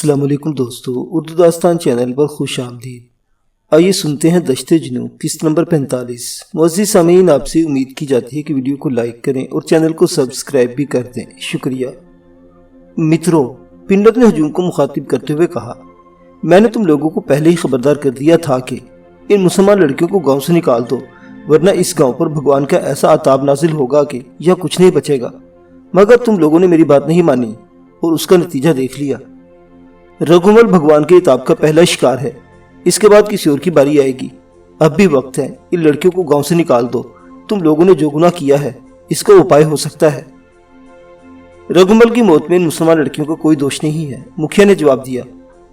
अस्सलाम वालेकुम दोस्तों, उर्दू दास्तान चैनल पर खुश आमदीद। आइए सुनते हैं दश्ते जुनून किस्त नंबर 45। मुअज़्ज़िज़ सामीन, आपसे उम्मीद की जाती है कि वीडियो को लाइक करें और चैनल को सब्सक्राइब भी कर दें, शुक्रिया। मित्रों, पिंडत ने हजूम को मुखातिब करते हुए कहा, मैंने तुम लोगों को पहले ही खबरदार कर दिया था कि इन मुसलमान लड़कियों को गाँव से निकाल दो, वरना इस गाँव पर भगवान का ऐसा अताब नाजिल होगा कि यह कुछ नहीं बचेगा। मगर तुम लोगों ने मेरी बात नहीं मानी और उसका नतीजा देख लिया। रघुमल भगवान के इताब का पहला शिकार है, इसके बाद किसी और की बारी आएगी। अब भी वक्त है, इन लड़कियों को गांव से निकाल दो। तुम लोगों ने जो गुनाह किया है इसका उपाय हो सकता है। रघुमल की मौत में इन मुसलमान लड़कियों का कोई दोष नहीं है, मुखिया ने जवाब दिया।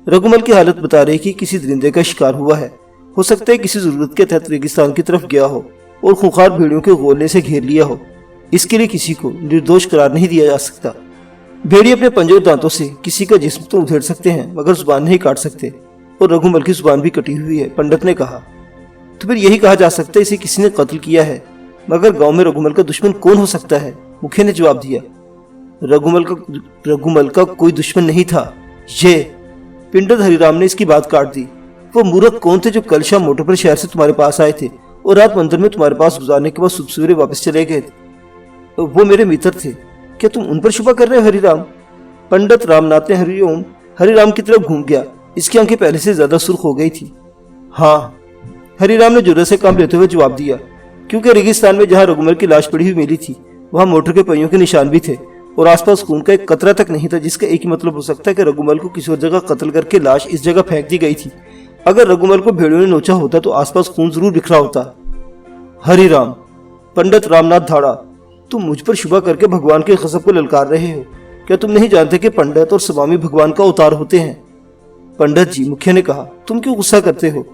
रघुमल की हालत बता रही कि किसी दरिंदे का शिकार हुआ है, हो सकता है किसी जरूरत के तहत रेगिस्तान की तरफ गया हो और खूंखार भेड़ियों के गोलने से घेर लिया हो। इसके लिए किसी को निर्दोष करार नहीं दिया जा सकता। भेड़िए अपने पंजे और दांतों से किसी का जिस्म तो उधेड़ सकते हैं, मगर जुबान नहीं काट सकते, और रघुमल की जुबान भी कटी हुई है, पंडित ने कहा। तो फिर यही कहा जा सकता है इसे किसी ने कत्ल किया है। मगर गांव में रघुमल का दुश्मन कौन हो सकता है? मुखिया ने जवाब दिया। रघुमल का कोई दुश्मन नहीं था। ये पंडित हरिराम ने इसकी बात काट दी। वो मूर्ख कौन थे जो कल शाम मोटर पर शहर से तुम्हारे पास आए थे और रात मंदिर में तुम्हारे पास गुजारने के बाद सुबह सवेरे वापस चले गए थे? वो मेरे मित्र थे। क्या तुम उन पर शुबा कर रहे हो हरिराम? पंडित रामनाथ ने हरिराम की तरफ घूम गया। इसकी आंखें पहले से ज्यादा सुर्ख हो गई थी। हाँ, हरिराम ने जुर्रत से काम लेते हुए जवाब दिया, क्योंकि रेगिस्तान में जहाँ रघुमल की लाश पड़ी हुई मिली थी वहाँ मोटर के पहियों के निशान भी थे और आसपास खून का एक कतरा तक नहीं था, जिसका एक ही मतलब हो सकता है कि रघुमल को किसी और जगह कत्ल करके लाश इस जगह फेंक दी गई थी। अगर रघुमल को भेड़ियों ने नोचा होता तो आसपास खून जरूर बिखरा होता। हरिराम, पंडित रामनाथ धाड़ा, तुम मुझ पर शुबा करके भगवान के गज़ब को ललकार रहे हो। क्या तुम नहीं जानते कि पंडित और स्वामी भगवान का अवतार होते हैं? पंडित जी, मुखिया ने कहा, तुम क्यों गुस्सा करते हो?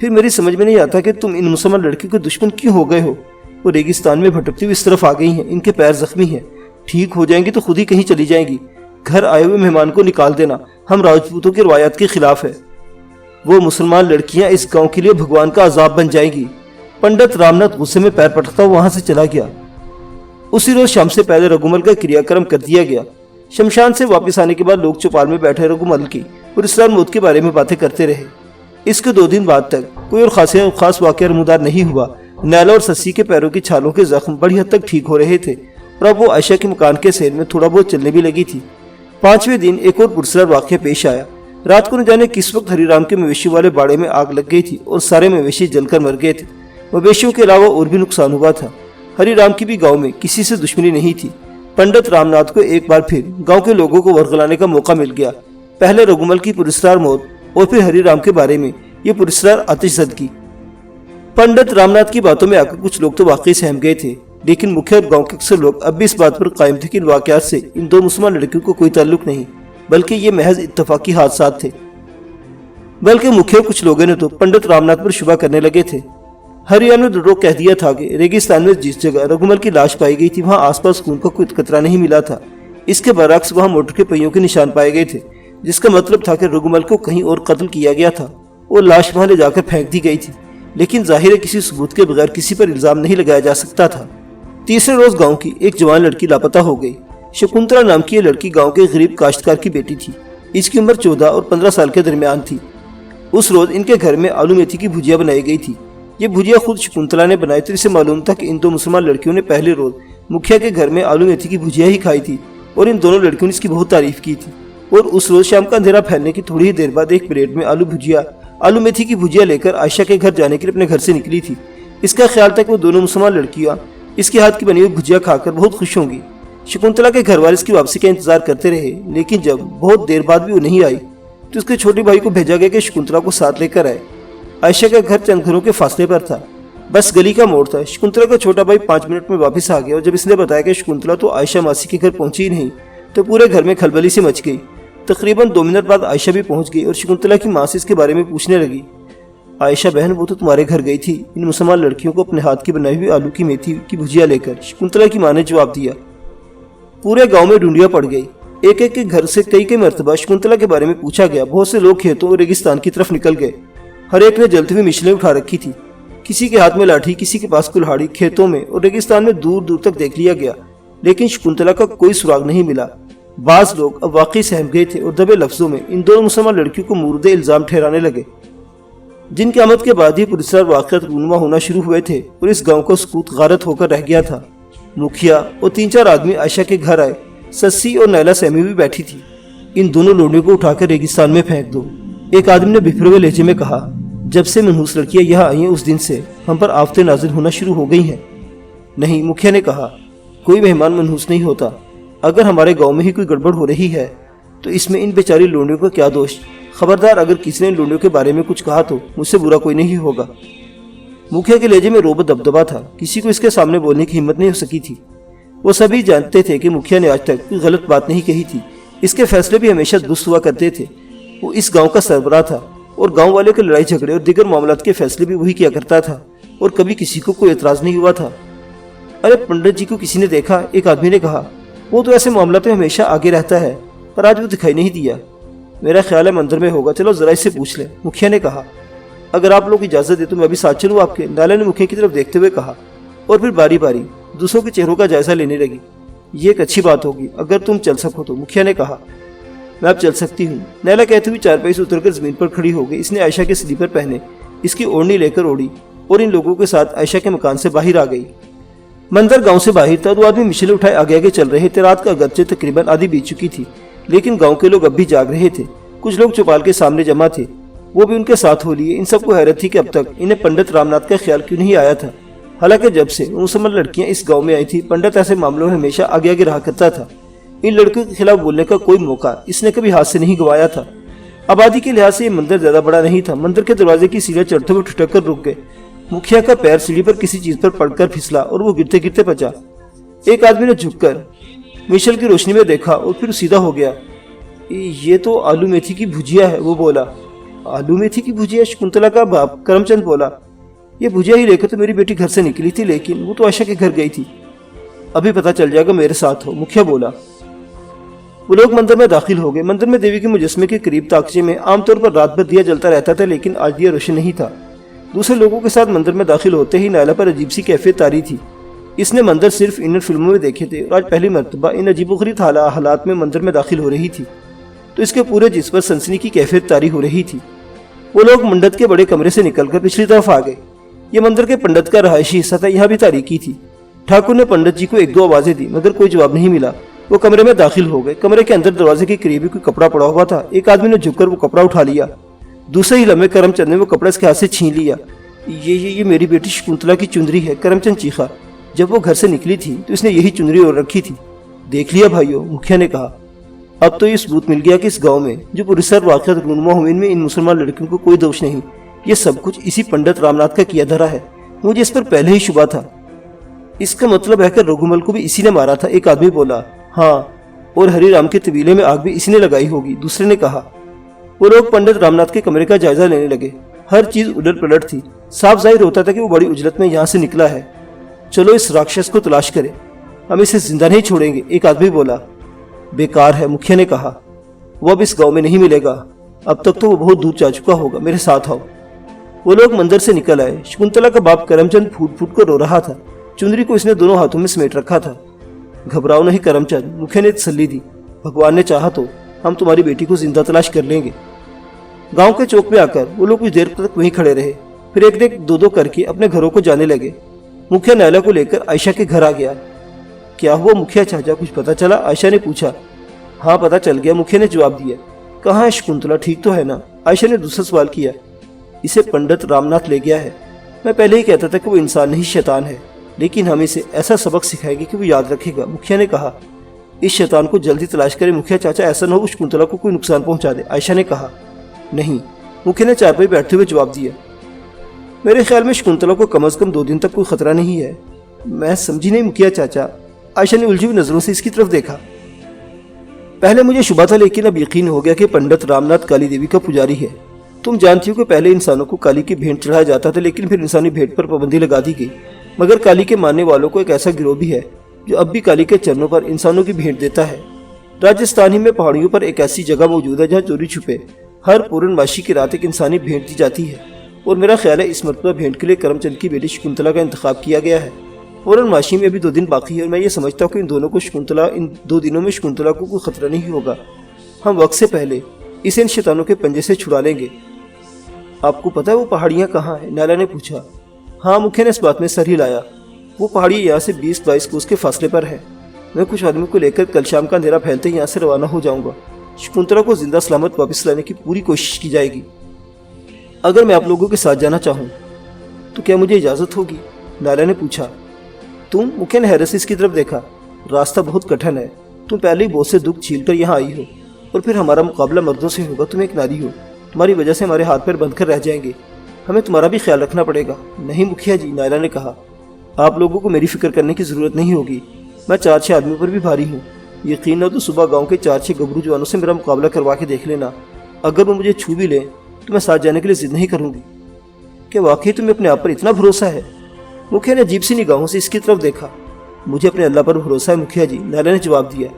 फिर मेरी समझ में नहीं आता कि तुम इन मुसलमान लड़कियों के दुश्मन क्यों हो गए हो। वो रेगिस्तान में भटकती हुई इस तरफ आ गई हैं, इनके पैर जख्मी हैं, ठीक हो जाएंगी तो खुद ही कहीं चली जाएंगी। घर आए हुए मेहमान को निकाल देना हम राजपूतों की रवायत के खिलाफ है। वो मुसलमान लड़कियां इस गाँव के लिए भगवान का अजाब बन जाएगी। पंडित रामनाथ गुस्से में पैर पटकता वहां से चला गया। उसी रोज शाम से पहले रघुमल का क्रियाक्रम कर दिया गया। शमशान से वापस आने के बाद लोग चौपाल में बैठे रघुमल की पुरस्कार मौत के बारे में बातें करते रहे। इसके 2 दिन बाद तक कोई और खास वाकया नमूदार नहीं हुआ। नैला और सस्सी के पैरों की छालों के जख्म बड़ी हद तक ठीक हो रहे थे और अब वो आयशा के मकान के सेल में थोड़ा बहुत चलने भी लगी थी। 5वें दिन एक और पुरस्कार वाकया पेश आया। रात को न जाने किस वक्त हरिराम के मवेशी वाले बाड़े में आग लग गई थी और सारे मवेशी जलकर मर गए थे। मवेशियों के अलावा और भी नुकसान हुआ था। हरिराम की भी गांव में किसी से दुश्मनी नहीं थी। पंडित रामनाथ को एक बार फिर गांव के लोगों को वरगलाने का मौका मिल गया। पहले रघुमल की पुरस्कार मौत और फिर हरिराम के बारे में ये पुरस्कार आतिशज़दगी। पंडित रामनाथ की बातों में आकर कुछ लोग तो वाकई सहम गए थे, लेकिन मुख्य और गांव के अक्सर लोग अब भी इस बात पर कायम थे कि इन वाकयात से इन 2 मुसलमान लड़कियों को कोई ताल्लुक नहीं, बल्कि ये महज इत्तफाकी हादसात थे। बल्कि मुख्य कुछ लोगों ने तो पंडित रामनाथ पर शुबा करने लगे थे। हरियाम ने दृढ़ कह दिया था कि रेगिस्तान में जिस जगह रघुमल की लाश पाई गई थी वहां आसपास खून का कोई कतरा नहीं मिला था। इसके बरअक्स वहां मोटर के पहियों के निशान पाए गए थे, जिसका मतलब था कि रघुमल को कहीं और कत्ल किया गया था और लाश वहां ले जाकर फेंक दी गई थी। लेकिन जाहिर है किसी सबूत के बगैर किसी पर इल्जाम नहीं लगाया जा सकता था। तीसरे रोज गाँव की एक जवान लड़की लापता हो गई। शकुंतला नाम की यह लड़की गाँव के गरीब काश्तकार की बेटी थी। इसकी उम्र 14 और 15 साल के दरमियान थी। उस रोज इनके घर में आलू मेथी की भुजिया बनाई गई थी। ये भुजिया खुद शकुंतला ने बनाई थी। इसे मालूम था कि इन 2 मुसलमान लड़कियों ने पहले रोज मुखिया के घर में आलू मेथी की भुजिया ही खाई थी और इन दोनों लड़कियों ने इसकी बहुत तारीफ की थी। और उस रोज शाम का अंधेरा फैलने की थोड़ी ही देर बाद एक प्लेट में आलू मेथी की भुजिया लेकर आयशा के घर जाने के लिए अपने घर से निकली थी। इसका ख्याल था कि वो दोनों मुसलमान लड़कियां इसके हाथ की बनी हुई भुजिया खाकर बहुत खुश होंगी। शकुंतला के घर वाले इसकी वापसी का इंतजार करते रहे, लेकिन जब बहुत देर बाद भी वो नहीं आई तो उसके छोटे भाई को भेजा गया कि शकुंतला को साथ लेकर आए। आयशा का घर चंद घरों के फासले पर था, बस गली का मोड़ था। शकुंतला का छोटा भाई 5 मिनट में वापस आ गया और जब इसने बताया कि शकुंतला तो आयशा मासी के घर पहुंची ही नहीं, तो पूरे घर में खलबली सी मच गई। तकरीबन 2 मिनट बाद आयशा भी पहुंच गई और शकुंतला की माँ से इसके बारे में पूछने लगी। आयशा बहन, वो तो तुम्हारे घर गई थी इन मुसलमान लड़कियों को अपने हाथ की बनाई हुई आलू की मेथी की भुजिया लेकर। शकुंतला की माँ ने जवाब दिया। पूरे गाँव में ढूंढियां पड़ गई। एक एक के घर से कई मरतबा शकुंतला के बारे में पूछा गया। बहुत से लोग खेतों और रेगिस्तान की तरफ निकल गए। हर एक ने जलती हुई मिशलें उठा रखी थी। किसी के हाथ में लाठी, किसी के पास कुल्हाड़ी। खेतों में और रेगिस्तान में दूर दूर तक देख लिया गया, लेकिन शकुंतला का कोई सुराग नहीं मिला। बाज लोग अब वाकई सहम गए थे और दबे लफ्जों में इन दोनों मुसलमान लड़कियों को मुर्द इल्जाम ठहराने लगे। जिन की आमद के बाद ही पुलिसवार वाक़यात रूनुमा होना शुरू हुए थे और इस गांव का सुकूत गारत होकर रह गया था। मुखिया और 3-4 आदमी आयशा के घर आए। सस्सी और नैला सहमी भी बैठी थी। इन दोनों लोगों को उठाकर रेगिस्तान में फेंक दो, एक आदमी ने बिफरे हुए लहजे में कहा। जब से मनहूस लड़कियां यहाँ आई हैं उस दिन से हम पर आफतें नाजिल होना शुरू हो गई हैं। नहीं, मुखिया ने कहा, कोई मेहमान मनहूस नहीं होता। अगर हमारे गांव में ही कोई गड़बड़ हो रही है तो इसमें इन बेचारी लोंडियों का क्या दोष। खबरदार, अगर किसी ने इन लोंडियों के बारे में कुछ कहा तो मुझसे बुरा कोई नहीं होगा। मुखिया के लहजे में रोब दबदबा था। किसी को इसके सामने बोलने की हिम्मत नहीं हो सकी थी। वो सभी जानते थे कि मुखिया ने आज तक कोई गलत बात नहीं कही थी। इसके फैसले भी हमेशा दुरुस्त हुआ करते थे। वो इस गांव का सरबराह था और गांव वाले के लड़ाई झगड़े और दीगर मामलात के फैसले भी वही किया करता था और कभी किसी को कोई एतराज नहीं हुआ था। अरे पंडित जी को किसी ने देखा? एक आदमी ने कहा। वो तो ऐसे मामला में हमेशा आगे रहता है, पर आज वो दिखाई नहीं दिया। मेरा ख्याल है मंदिर में होगा, चलो जरा इससे पूछ ले, मुखिया ने कहा। अगर आप लोग इजाजत दे तो मैं भी साथ चलूँ आपके, नाला ने मुखिया की तरफ देखते हुए कहा और फिर बारी बारी दूसरों के चेहरों का जायजा लेने लगी। ये एक अच्छी बात होगी अगर तुम चल सको तो, मुखिया ने कहा। मैं अब चल सकती हूँ, नैला कहती हुई चारपाई से उतरकर जमीन पर खड़ी हो गई। इसने आयशा के स्लीपर पहने, इसकी ओढ़नी लेकर ओढ़ी और इन लोगों के साथ आयशा के मकान से बाहर आ गई। मंदिर गांव से बाहर था। 2 आदमी मिशले उठाए आगे आगे चल रहे थे। रात का अगरचे तकरीबन आधी बीत चुकी थी, लेकिन गांव के लोग अब भी जाग रहे थे। कुछ लोग चौपाल के सामने जमा थे, वो भी उनके साथ हो लिए। इन सबको हैरत थी कि अब तक इन्हें पंडित रामनाथ का ख्याल क्यों नहीं आया था। हालांकि जब से मुसलमान लड़कियां इस गांव में आई थी, पंडित ऐसे मामलों में हमेशा आगे आगे रहा करता था। इन लड़कियों के खिलाफ बोलने का कोई मौका इसने कभी हाथ से नहीं गंवाया था। आबादी के लिहाज से ये मंदिर ज्यादा बड़ा नहीं था। मंदिर के दरवाजे की सीढ़ियां चढ़ते हुए ठुठक कर रुक गए। मुखिया का पैर सीढ़ी पर किसी चीज पर पड़कर फिसला और वो गिरते गिरते बचा। एक आदमी ने झुककर मिशल की रोशनी में देखा और फिर सीधा हो गया। ये तो आलू मेथी की भुजिया है, वो बोला। आलू मेथी की भुजिया? शकुंतला का बाप करमचंद बोला। ये भुजिया ही लेकर तो मेरी बेटी घर से निकली थी, लेकिन वो तो आयशा के घर गई थी। अभी पता चल जाएगा, मेरे साथ हो, मुखिया बोला। वो लोग मंदिर में दाखिल हो गए। मंदिर में देवी के मुजस्मे के करीब ताकचे में आमतौर पर रात भर दिया जलता रहता था, लेकिन आज दिया रोशन नहीं था। दूसरे लोगों के साथ मंदिर में दाखिल होते ही नाला पर अजीब सी कैफियत तारी थी। इसने मंदिर सिर्फ इन फिल्मों में देखे थे और आज पहली मर्तबा इन अजीबोगरीब हालात में मंदिर में दाखिल हो रही थी, तो इसके पूरे जिस्म पर सनसनी की कैफियत तारी हो रही थी। वो लोग मंडत के बड़े कमरे से निकलकर पिछली तरफ आ गए। ये मंदिर के पंडित का रहायशी हिस्सा था, यहाँ भी तारीकी थी। ठाकुर ने पंडित जी को 1-2 आवाजें दी, मगर कोई जवाब नहीं मिला। वो कमरे में दाखिल हो गए। कमरे के अंदर दरवाजे के करीब ही कोई कपड़ा पड़ा हुआ था। एक आदमी ने झुककर वो कपड़ा उठा लिया। दूसरे ही लम्हे करमचंद ने वो कपड़ा इसके हाथ से छीन लिया। ये मेरी बेटी शकुंतला की चुंदरी है, करमचंद चीखा। जब वो घर से निकली थी तो इसने यही चुनरी ओढ़ रखी थी। देख लिया भाइयों, मुखिया ने कहा। अब तो ये सबूत मिल गया कि इस गांव में जो पुलिसवार वाक़यात रूनुमा हुए, इनमें इन मुसलमान लड़कियों को कोई दोष नहीं। ये सब कुछ इसी पंडित रामनाथ का किया धरा है। मुझे इस पर पहले ही शुबा था। इसका मतलब है कि रघुमल को भी इसी ने मारा था, एक आदमी बोला। हाँ, और हरि राम के तबीले में आग भी इसी ने लगाई होगी, दूसरे ने कहा। वो लोग पंडित रामनाथ के कमरे का जायजा लेने लगे। हर चीज उलट पलट थी। साफ जाहिर होता था कि वो बड़ी उजलत में यहाँ से निकला है। चलो इस राक्षस को तलाश करें, हम इसे जिंदा नहीं छोड़ेंगे, एक आदमी बोला। बेकार है, मुखिया ने कहा। वो अब इस गांव में नहीं मिलेगा। अब तक तो वो बहुत दूर जा चुका होगा, मेरे साथ आओ। वो लोग मंदिर से निकल आए। शकुंतला का बाप करमचंद फूट फूट कर रो रहा था। चुंदरी को इसने दोनों हाथों में समेट रखा था। घबराओ नहीं करमचंद, मुखिया ने तसल्ली दी। भगवान ने चाहा तो हम तुम्हारी बेटी को जिंदा तलाश कर लेंगे। गांव के चौक में आकर वो लोग कुछ देर तक वहीं खड़े रहे। फिर एक एक दो करके अपने घरों को जाने लगे। मुखिया नैला को लेकर आयशा के घर आ गया। क्या हुआ मुखिया चाचा, कुछ पता चला? आयशा ने पूछा। हाँ पता चल गया, मुखिया ने जवाब दिया। कहाँ है शकुंतला, ठीक तो है ना? आयशा ने दूसरा सवाल किया। इसे पंडित रामनाथ ले गया है। मैं पहले ही कहता था कि वो इंसान नहीं शैतान है, लेकिन हम इसे ऐसा सबक सिखाएंगे कि वो याद रखेगा, मुखिया ने कहा। इस शैतान को जल्दी तलाश करें मुखिया चाचा, ऐसा न हो शकुंतला को कोई नुकसान पहुंचा दे, आयशा ने कहा। नहीं, मुखिया ने चारपाई बैठते हुए जवाब दिया। मेरे ख्याल में शकुंतला को कम से कम 2 दिन तक कोई खतरा नहीं है। मैं समझी नहीं मुखिया चाचा, आयशा ने उलझी हुई नजरों से इसकी तरफ देखा। पहले मुझे शुबा था, लेकिन अब यकीन हो गया कि पंडित रामनाथ काली देवी का पुजारी है। तुम जानती हो कि पहले इंसानों को काली की भेंट चढ़ाया जाता था, लेकिन फिर इंसानी भेंट पर पाबंदी लगा दी गई। मगर काली के मानने वालों को एक ऐसा गिरोह भी है जो अब भी काली के चरणों पर इंसानों की भेंट देता है। राजस्थान ही में पहाड़ियों पर एक ऐसी जगह मौजूद है जहाँ चोरी छुपे हर पूर्णमासी की रात एक इंसानी भेंट दी जाती है, और मेरा ख्याल है इस मरतबा भेंट के लिए करमचंद की बेटी शकुंतला का इंतखाब किया गया है। फौरन माशी में अभी 2 दिन बाकी है और मैं ये समझता हूँ कि इन 2 दिनों में शकुंतला को कोई खतरा नहीं होगा। हम वक्त से पहले इसे इन शैतानों के पंजे से छुड़ा लेंगे। आपको पता है वो पहाड़ियाँ कहाँ हैं? नायला ने पूछा। हाँ, मुखिया ने इस बात में सर हिलाया। वो पहाड़ी यहाँ से 20-22 कोस के फासले पर है। मैं कुछ आदमियों को लेकर कल शाम का अंधेरा फैलते ही यहाँ से रवाना हो जाऊंगा। शकुंतला को जिंदा सलामत वापस लाने की पूरी कोशिश की जाएगी। अगर मैं आप लोगों के साथ जाना चाहूँ तो क्या मुझे इजाज़त होगी? नायला ने पूछा। तुम? मुखिया ने हैरत से इसकी तरफ देखा। रास्ता बहुत कठिन है। तुम पहले ही बहुत से दुख झील कर यहाँ आई हो और फिर हमारा मुकाबला मर्दों से होगा। तुम एक नारी हो, तुम्हारी वजह से हमारे हाथ पैर बंध कर रह जाएंगे। हमें तुम्हारा भी ख्याल रखना पड़ेगा। नहीं मुखिया जी, नायला ने कहा, आप लोगों को मेरी फिक्र करने की ज़रूरत नहीं होगी। मैं 4-6 आदमियों पर भी भारी हूँ। यकीन हो तो सुबह गांव के 4-6 गबरू जवानों से मेरा मुकाबला करवा के देख लेना। अगर वो मुझे छू भी लें तो मैं साथ जाने के लिए जिद नहीं करूँगी। क्या वाकई तुम्हें अपने आप पर इतना भरोसा है? मुखिया ने अजीब सी निगाहों से इसकी तरफ देखा। मुझे अपने अल्लाह पर भरोसा है मुखिया जी, नायला ने जवाब दिया।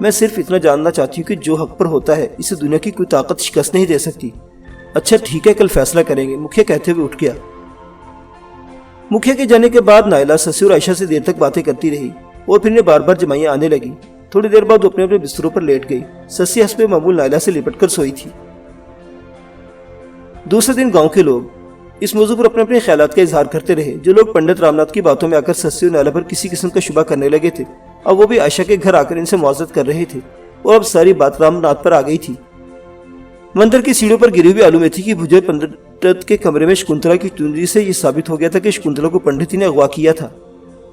मैं सिर्फ इतना जानना चाहती हूँ कि जो हक पर होता है इसे दुनिया की कोई ताकत शिकस्त नहीं दे सकती। अच्छा ठीक है, कल फैसला करेंगे, मुखिया कहते हुए उठ गया। मुखिया के जाने के बाद नायला ससी और आयशा से देर तक बातें करती रही और फिर इन्हें बार बार जमाइयाँ आने लगी। थोड़ी देर बाद वो अपने अपने बिस्तरों पर लेट गई। ससी हस्बे मामूल नायला से लिपट कर सोई थी। दूसरे दिन गांव के लोग इस मौजू पर अपने अपने ख्यालात का इजहार करते रहे। जो लोग पंडित रामनाथ की बातों में आकर सस्सी और नायला पर किसी किस्म का शुबा करने लगे थे, अब वो भी आयशा के घर आकर इनसे मुआज़त कर रहे थे और अब सारी बात रामनाथ पर आ गई थी। मंदिर की सीढ़ियों पर गिरी हुई आलू मेथी की भुजे पंडित के कमरे में शकुंतला की चुनरी से यह साबित हो गया था कि शकुंतला को पंडित ही ने अगवा किया था।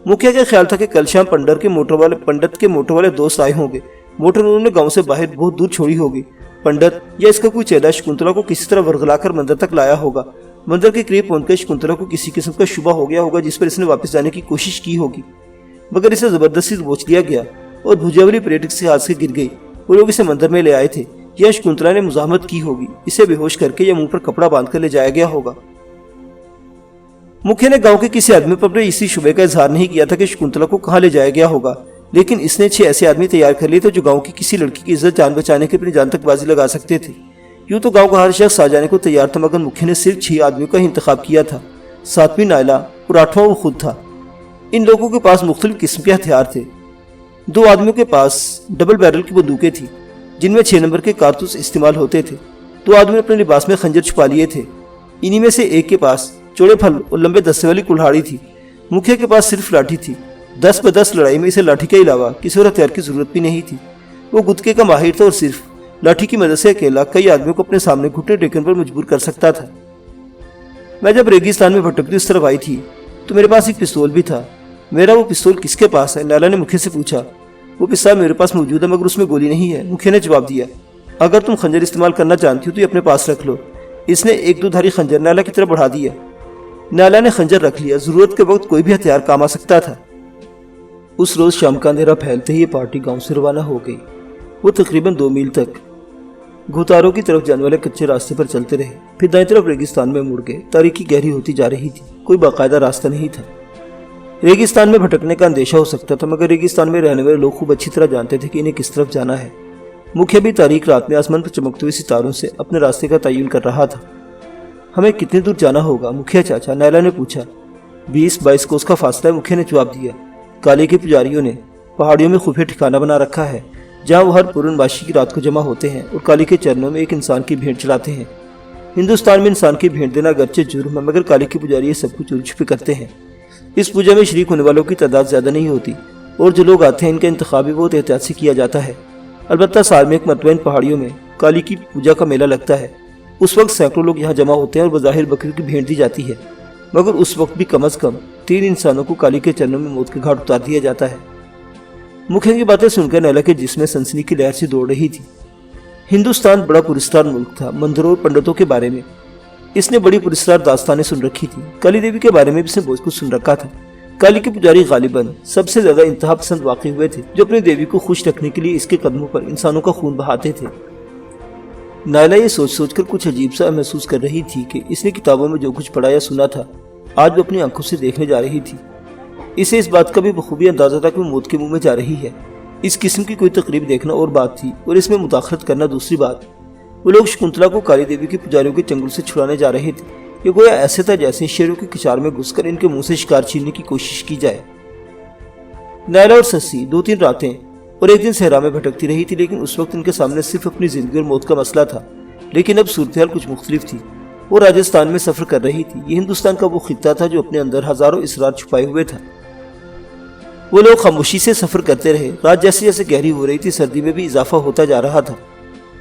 मुखिया का ख्याल था कि कल शाम पंडित के मोटर वाले दोस्त आए होंगे। मोटर उन्होंने गांव से बाहर बहुत दूर छोड़ी होगी। पंडित या इसका कोई चेला शकुंतला को किसी तरह वर्गलाकर मंदिर तक लाया होगा। मंदिर के करीब पहुंचकर शकुंतला को किसी किस्म का शुबा हो गया होगा जिस पर इसने वापस जाने की कोशिश की होगी, मगर इसे जबरदस्ती दबोच लिया गया और भुजावली पर्यटक से हाथ से गिर गई। वो लोग इसे मंदिर में ले आए थे। यह शकुंतला ने मुजाहमत की होगी। इसे बेहोश करके या मुंह पर कपड़ा बांधकर ले जाया गया होगा। मुखिया ने गांव के किसी आदमी पर इसी शुबे का इजहार नहीं किया था कि शकुंतला को कहां ले जाया गया होगा, लेकिन इसने 6 ऐसे आदमी तैयार कर लिए थे जो गांव की किसी लड़की की इज्जत जान बचाने के अपनी जान तक बाजी लगा सकते थे। यूं तो गांव का हर शख्स आ जाने को तैयार था, मगर मुखिया ने सिर्फ 6 आदमियों का ही इंतखाब किया था। 7वीं नायला और 8वां वो खुद था। इन लोगों के पास मुख्तलिफ किस्म के हथियार थे। 2 आदमियों के पास डबल बैरल की बंदूकें थी जिनमें 6 नंबर के कारतूस इस्तेमाल होते थे। 2 आदमी अपने लिबास में खंजर छुपा लिए थे। इन्हीं में से एक के पास चौड़े फल और लंबे दस्ते वाली कुल्हाड़ी थी। मुखिया के पास सिर्फ लाठी थी। 10 ब 10 लड़ाई में इसे लाठी के अलावा किसी और हथियार की जरूरत भी नहीं थी। वो गुदके का माहिर था और सिर्फ लाठी की मदद से अकेला कई आदमियों को अपने सामने घुटने टेकने पर मजबूर कर सकता था। मैं जब रेगिस्तान में भटकती उस तरफ आई थी तो मेरे पास एक पिस्तौल भी था। मेरा वो पिस्तौल किसके पास है? नायला ने मुखिया से पूछा। वो पिस्तौल मेरे पास मौजूद है, मगर उसमें गोली नहीं है, मुखिया ने जवाब दिया। अगर तुम खंजर इस्तेमाल करना जानती हो तो ये अपने पास रख लो। इसने एक 2 धारी खंजर नायला की तरफ बढ़ा दिया। नायला ने खंजर रख लिया। जरूरत के वक्त कोई भी हथियार काम आ सकता था। उस रोज शाम का अंधेरा फैलते ही ये पार्टी गांव से रवाना हो गई। वो तकरीबन 2 मील तक घुतारों की तरफ जाने वाले कच्चे रास्ते पर चलते रहे, फिर दाईं तरफ रेगिस्तान में मुड़ गए। तारीकी गहरी होती जा रही थी। कोई बाकायदा रास्ता नहीं था। रेगिस्तान में भटकने का अंदेशा हो सकता था, मगर रेगिस्तान में रहने वाले लोग खूब अच्छी तरह जानते थे कि इन्हें किस तरफ जाना है। मुखिया भी तारीक रात में आसमान पर चमकते हुए सितारों से अपने रास्ते का तयन कर रहा था। हमें कितनी दूर जाना होगा मुखिया चाचा? नायला ने पूछा। 20-22 कोस का फासला है, मुखिया ने जवाब दिया। काली के पुजारियों ने पहाड़ियों में खुफिया ठिकाना बना रखा है जहाँ वो हर पूर्णमासी की रात को जमा होते हैं और काली के चरणों में एक इंसान की भेंट चढ़ाते हैं। हिंदुस्तान में इंसान की भेंट देना अगरचे जुर्म है, मगर काली के पुजारी ये सब कुछ चोरी छुपे करते हैं। इस पूजा में शरीक होने वालों की तादाद ज्यादा नहीं होती और जो लोग आते हैं इनका इंतखाब भी बहुत एहतियात से किया जाता है। अलबत्ता साल में एक मरतबा इन पहाड़ियों में काली की पूजा का मेला लगता है। उस वक्त सैकड़ों लोग यहाँ जमा होते हैं और बज़ाहिर बकरी की भेंट दी जाती है, मगर उस वक्त भी कम अज कम 3 इंसानों को काली के चरणों में मौत के घाट उतार दिया जाता है। मुखिया की बातें सुनकर नायला के जिस्म में सनसनी की लहर से दौड़ रही थी। हिंदुस्तान बड़ा पुरस्कार मुल्क था। मंदिरों और पंडितों के बारे में इसने बड़ी पुरस्कार दास्तानें सुन रखी थी। काली देवी के बारे में भी इसने बहुत कुछ सुन रखा था। काली के पुजारी गालिबन सबसे ज्यादा इंतहा पसंद वाकई हुए थे, जो अपनी देवी को खुश रखने के लिए इसके कदमों पर इंसानों का खून बहाते थे। नायला ये सोच सोचकर कुछ अजीब सा महसूस कर रही थी कि इसने किताबों में जो कुछ पढ़ा या सुना था आज वो अपनी आंखों से देखने जा रही थी। इसे इस बात का भी बखूबी अंदाजा था कि वो मौत के मुंह में जा रही है। इस किस्म की कोई तकरीब देखना और बात थी और इसमें मुदाखलत करना दूसरी बात। वो लोग शकुंतला को काली देवी के पुजारियों के चंगुल से छुड़ाने जा रहे थे। ये गोया ऐसे था जैसे शेरों के किचार में घुसकर इनके मुंह से शिकार छीनने की कोशिश की जाए। नैला और सस्सी 2-3 रातें और एक दिन सहरा में भटकती रही थी, लेकिन उस वक्त उनके सामने सिर्फ अपनी जिंदगी और मौत का मसला था। लेकिन अब सूरत हाल कुछ मुख्तलिफ थी। वो राजस्थान में सफर कर रही थी। ये हिंदुस्तान का वो खित्ता था जो अपने अंदर हजारों इसरार छुपाए हुए था। वो लोग खामोशी से सफर करते रहे। रात जैसे जैसे गहरी हो रही थी, सर्दी में भी इजाफा होता जा रहा था।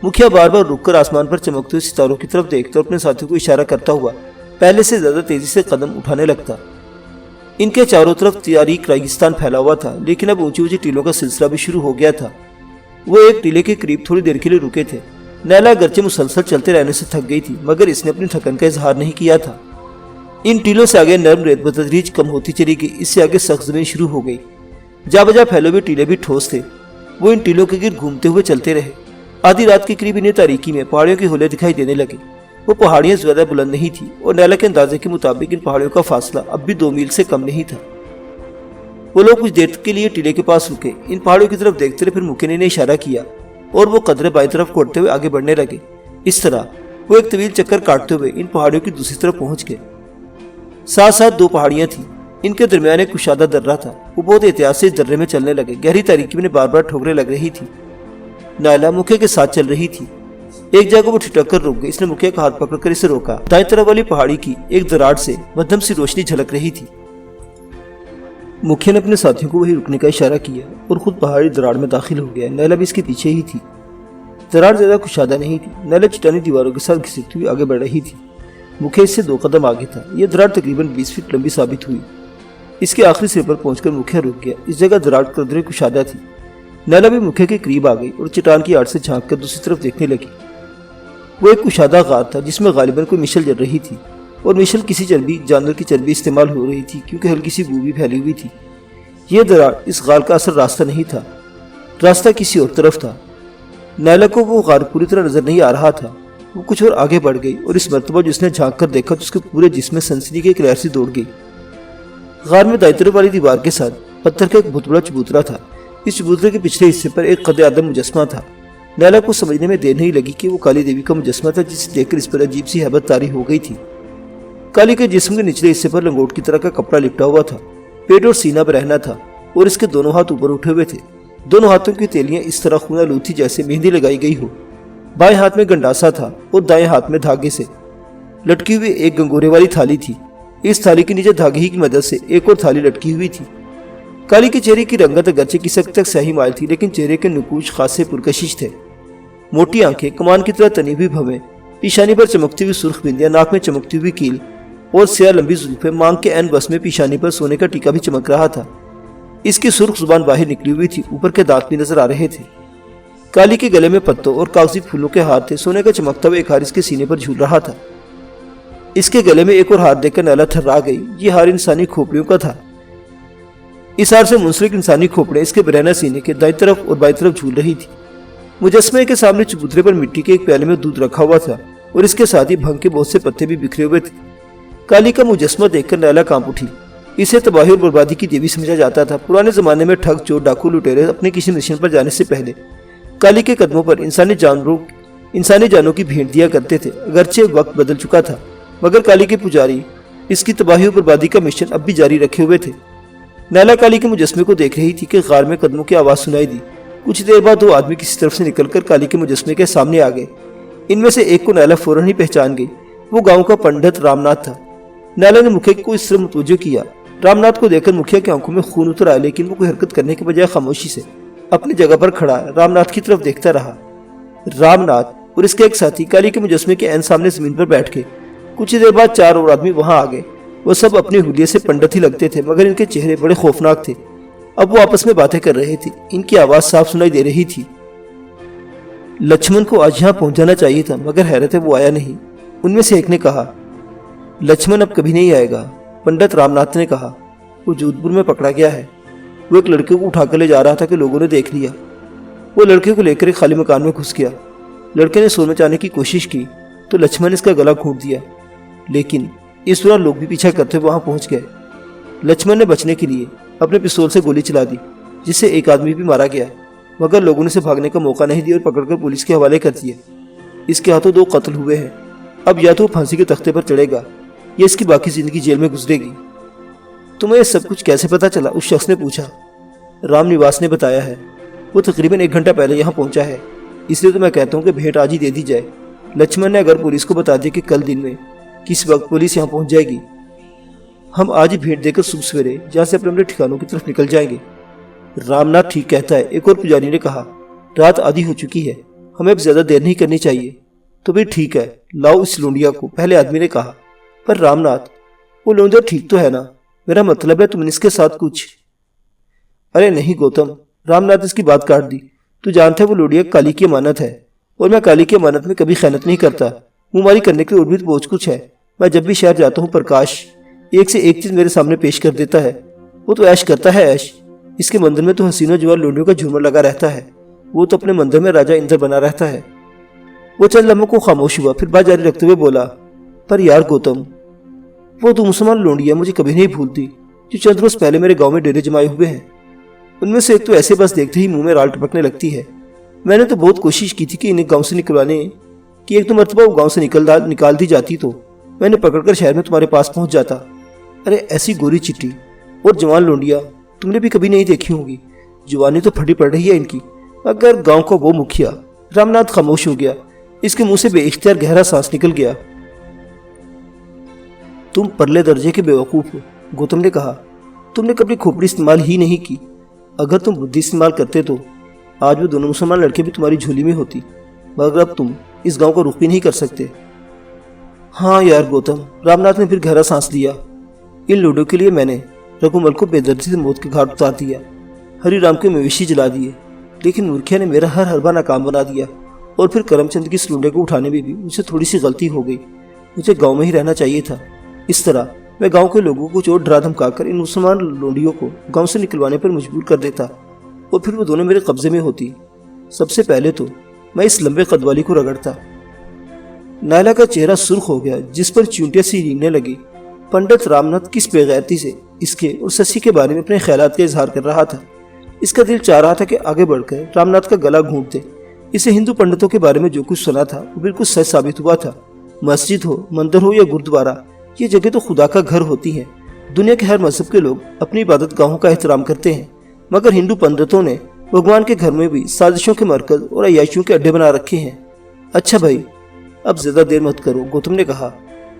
मुखिया बार बार रुककर आसमान पर चमकते हुए सितारों की तरफ देखता और अपने साथियों को इशारा करता हुआ पहले से ज्यादा तेजी से कदम उठाने लगता। इनके चारों तरफ तारीक रेगिस्तान फैला हुआ था, लेकिन अब ऊंची ऊंची टीलों का सिलसिला भी शुरू हो गया था। वो एक टीले के करीब थोड़ी देर के लिए रुके थे। नैला अगरचे मुसलसल चलते रहने से थक गई थी, मगर इसने अपनी थकन का इजहार नहीं किया था। इन टीलों से आगे नर्म रेत बतदरीज कम होती चली गई। इससे आगे सख्त जमीन शुरू हो गई। जा बजा फैले हुए टीले भी ठोस थे। वो इन टीलों के गिर्द घूमते हुए चलते रहे। आधी रात के करीब इन्हें तारीकी में पहाड़ियों के होले दिखाई देने लगे। वो पहाड़ियां ज्यादा बुलंद नहीं थी और नैला के अंदाजे के मुताबिक इन पहाड़ियों का फासला अब भी 2 मील से कम नहीं था। वो लोग कुछ देर के लिए टीले के पास रुके। इन पहाड़ों की तरफ देखते रहे। फिर मुखिया ने इन्हें इशारा किया और वो कदरे बाई तरफ कोटते हुए आगे बढ़ने लगे। इस तरह वो एक तवील चक्कर काटते हुए इन पहाड़ियों की दूसरी तरफ पहुंच गए। साथ साथ 2 पहाड़ियां थी। इनके दरमियान एक कुशादा दर्रा था। वो बहुत एहतियात से इस दर्रे में चलने लगे। गहरी तारीकी में बार बार ठोकरें लग रही थी। नायला मुखिया के साथ चल रही थी। एक जगह वो ठिठक कर रुक गई। इसने मुखिया का हाथ पकड़कर इसे रोका। दाएं तरफ वाली पहाड़ी की एक दरार से मध्यम सी रोशनी झलक रही थी। मुखिया ने अपने साथियों को वही रुकने का इशारा किया और खुद पहाड़ी दरार में दाखिल हो गया। नैला भी इसके पीछे ही थी। दरार ज्यादा कुशादा नहीं थी। नैला चट्टानी दीवारों के साथ घिसकती हुई आगे बढ़ रही थी। मुखिया इससे 2 कदम आगे था। यह दरार तकरीबन 20 फीट लंबी साबित हुई। इसके आखिरी सिरे पर पहुंचकर मुखिया रुक गया। इस जगह दरार कदरे कुशादा थी। नैला भी मुखिया के करीब आ गई और चट्टान की आड़ से झांक कर दूसरी तरफ देखने लगी। वो एक कुशादा गार था जिसमें गालिबन कोई मिशल जल रही थी और मिशल किसी चर्बी जानवर की चर्बी इस्तेमाल हो रही थी, क्योंकि हल्की सी बू भी फैली हुई थी। यह दरार इस गार का असल रास्ता नहीं था। रास्ता किसी और तरफ था। नैला को वो गार पूरी तरह नजर नहीं आ रहा था। वो कुछ और आगे बढ़ गई और इस मर्तबा जिसने झांक कर देखा तो उसके पूरे जिस्म में सनसनी की एक लहर सी दौड़ गई। गार में दाईं तरफ वाली दीवार के साथ पत्थर का एक बहुत बड़ा चबूतरा था। इस चबूतरे के पिछले हिस्से पर एक कद आदम मुजस्मा था। नैला को समझने में देर नहीं लगी कि वो काली देवी का मुजस्मा था, जिसे देखकर इस पर अजीब सी हैबत तारी हो गई थी। काली के जिस्म के निचले हिस्से पर लंगोट की तरह का कपड़ा लिपटा हुआ था। पेट और सीना बरहना था और इसके दोनों हाथ ऊपर उठे हुए थे। दोनों हाथों की तेलियां इस तरह खूना लूथ थी जैसे मेहंदी लगाई गई हो। बाएं हाथ में गंडासा था और दाएं हाथ में धागे से लटकी हुई एक गंगोरे वाली थाली थी। इस थाली के नीचे धागे ही की मदद से एक और थाली लटकी हुई थी। काली के चेहरे की रंगत अगरचे की सख्त तक सही माइल थी, लेकिन चेहरे के नुकूश खासे पुरकशिश थे। मोटी आंखें, कमान की तरह तनी हुई भवें, पेशानी पर चमकती हुई सुर्ख बिंदियां, नाक में चमकती हुई कील और स्याह लंबी जुल्फें। मांग के एन बस में पेशानी पर सोने का टीका भी चमक रहा था। इसकी सुर्ख जुबान बाहर निकली हुई थी। ऊपर के दांत भी नजर आ रहे थे। काली के गले में पत्तों और कागजी फूलों के हार थे। सोने का चमकता हुआ एक हार इसके सीने पर झूल रहा था। इसके गले में एक और हार देखकर नैला थर्रा गई। ये हार इंसानी खोपड़ियों का था। इस हार से मुंसलिक इंसानी खोपड़े इसके बरहना सीने के दाईं तरफ और बाईं तरफ झूल रही थी। मुजस्मे के सामने चबूतरे पर मिट्टी के एक प्याले में दूध रखा हुआ था और इसके साथ ही भंग के बहुत से पत्ते भी बिखरे हुए थे। काली का मुजस्मा देखकर नैला कांप उठी। इसे तबाही और बर्बादी की देवी समझा जाता था। पुराने जमाने में ठग, चोर, डाकू, लुटेरे अपने किसी मिशन पर जाने से पहले काली के कदमों पर इंसानी जानों की भेंट दिया करते थे। अगरचे वक्त बदल चुका था, मगर काली के पुजारी इसकी तबाही और बर्बादी का मिशन अब भी जारी रखे हुए थे। नैला काली के मुजस्मे को देख रही थी कि गार में कदमों की आवाज सुनाई दी। कुछ देर बाद 2 आदमी किसी तरफ से निकलकर काली के मुजस्मे के सामने आ गए। इनमें से एक को नैला फौरन ही पहचान गई। वो गांव का पंडित रामनाथ था। नैला ने मुखिया को इस तरह मुतवज्जो किया। रामनाथ को देखकर मुखिया की आंखों में खून उतर आया, लेकिन वो कोई हरकत करने के बजाय खामोशी से अपनी जगह पर खड़ा रामनाथ की तरफ देखता रहा। रामनाथ और इसके एक साथी काली के मुजस्मे के ऐन सामने जमीन पर बैठ के कुछ देर बाद 4 और आदमी वहां आ गए। वो सब अपने हुलिये से पंडित ही लगते थे, मगर इनके चेहरे बड़े खौफनाक थे। अब वो आपस में बातें कर रहे थे। इनकी आवाज साफ सुनाई दे रही थी। लक्ष्मण को आज यहाँ पहुंचाना चाहिए था, मगर हैरत है वो आया नहीं। उनमें से एक ने कहा, लक्ष्मण अब कभी नहीं आएगा। पंडित रामनाथ ने कहा, वो जोधपुर में पकड़ा गया है। वो एक लड़के को उठाकर ले जा रहा था कि लोगों ने देख लिया। वो लड़के को लेकर एक खाली मकान में घुस गया। लड़के ने सोने जाने की कोशिश की तो लक्ष्मण ने इसका गला घोंट दिया, लेकिन इस दौरान लोग भी पीछा करते वहां पहुंच गए। लक्ष्मण ने बचने के लिए अपने पिस्तौल से गोली चला दी, जिससे एक आदमी भी मारा गया, मगर लोगों ने इसे भागने का मौका नहीं दिया और पकड़कर पुलिस के हवाले कर दिया। इसके हाथों 2 कत्ल हुए हैं। अब या तो फांसी के तख्ते पर चढ़ेगा या इसकी बाकी जिंदगी जेल में गुजरेगी। तुम्हें सब कुछ कैसे पता चला? उस शख्स ने पूछा। रामनिवास ने बताया है। वो तकरीबन 1 घंटा पहले यहाँ पहुँचा है, इसलिए तो मैं कहता हूँ कि भेंट आज ही दे दी जाए। लक्ष्मण ने अगर पुलिस को बता दिया कि कल दिन में किस वक्त पुलिस यहाँ पहुँच जाएगी, हम आज ही भेंट देकर सुबह सवेरे जहाँ से अपने अपने ठिकानों की तरफ निकल जाएंगे। रामनाथ ठीक कहता है, एक और पुजारी ने कहा। रात आधी हो चुकी है, हमें अब ज्यादा देर नहीं करनी चाहिए। तो भी ठीक है, लाओ इस लोंडिया को, पहले आदमी ने कहा। पर रामनाथ, वो लोंडिया ठीक तो है ना? मेरा मतलब है तुमने इसके साथ कुछ। अरे नहीं गौतम, रामनाथ इसकी बात काट दी। तू जानता है वो लोंडिया काली की अमानत है, और मैं काली की अमानत में कभी खयानत नहीं करता। मुंहमारी करने के लिए और भी तो बहुत कुछ है। मैं जब भी शहर जाता हूँ प्रकाश एक से एक चीज मेरे सामने पेश कर देता है। वो तो ऐश करता है ऐश। इसके मंदिर में तो हसीनों जवान लोंडियों का झूमर लगा रहता है। वो तो अपने मंदिर में राजा इंद्र बना रहता है। वो चंद लम्हों को खामोश हुआ, फिर बात जारी रखते हुए बोला, पर यार गौतम, वो तो मुसलमान लोंडिया मुझे कभी नहीं भूलती जो चंद रोज पहले मेरे गांव में डेरे जमाए हुए हैं। उनमें से एक तो ऐसे बस देखते ही मुंह में राल टपकने लगती है। मैंने तो बहुत कोशिश की थी कि इन्हें गांव से निकलवाने की, एक तो मरतबा वो गांव से निकाल दी जाती तो मैंने पकड़कर शहर में तुम्हारे पास पहुंच जाता। अरे ऐसी गोरी चिट्टी और जवान लोंडिया तुमने भी कभी नहीं देखी होंगी। जवानी तो फटी पड़ रही है इनकी, अगर गांव का वो मुखिया। रामनाथ खामोश हो गया, इसके मुंह से बेइख्तियार गहरा सांस निकल गया। तुम परले दर्जे के बेवकूफ हो, गौतम ने कहा। तुमने कभी खोपड़ी इस्तेमाल ही नहीं की। अगर तुम बुद्धि इस्तेमाल करते तो आज वो दोनों मुसलमान लड़के भी तुम्हारी झोली में होती, मगर अब तुम इस गांव का रुख भी नहीं कर सकते। हाँ यार गौतम, रामनाथ ने फिर गहरा सांस लिया। इन लूडो के लिए मैंने रघुमल को बेदर्दी से मौत के घाट उतार दिया, हरिराम के मवेशी जला दिए, लेकिन मूर्खिया ने मेरा हर हरबा नाकाम बना दिया। और फिर करमचंद की लूडे को उठाने में भी मुझसे थोड़ी सी गलती हो गई। मुझे गांव में ही रहना चाहिए था। इस तरह मैं गांव के लोगों को चोट डरा धमकाकर इन मुसलमान लोंडियों को गांव से निकलवाने पर मजबूर कर देता, और फिर वो दोनों मेरे कब्जे में होती। सबसे पहले तो मैं इस लंबे कद वाली को रगड़ता। नायला का चेहरा सुर्ख हो गया, जिस पर चूंटियां सी रींगने लगी। पंडित रामनाथ किस बेगैरती से इसके और शशि के बारे में अपने ख्यालात का इजहार कर रहा था। इसका दिल चाह रहा था कि आगे बढ़कर रामनाथ का गला घूंट दे। इसे हिंदू पंडितों के बारे में जो कुछ सुना था वो बिल्कुल सच साबित हुआ था। मस्जिद हो, मंदिर हो या गुरुद्वारा, ये जगह तो खुदा का घर होती है। दुनिया के हर मजहब के लोग अपनी इबादत गाहों का एहतराम करते हैं, मगर हिंदू पंडितों ने भगवान के घर में भी साजिशों के मरकज और अय्याशियों के अड्डे बना रखे हैं। अच्छा भाई, अब ज्यादा देर मत करो, गौतम ने कहा।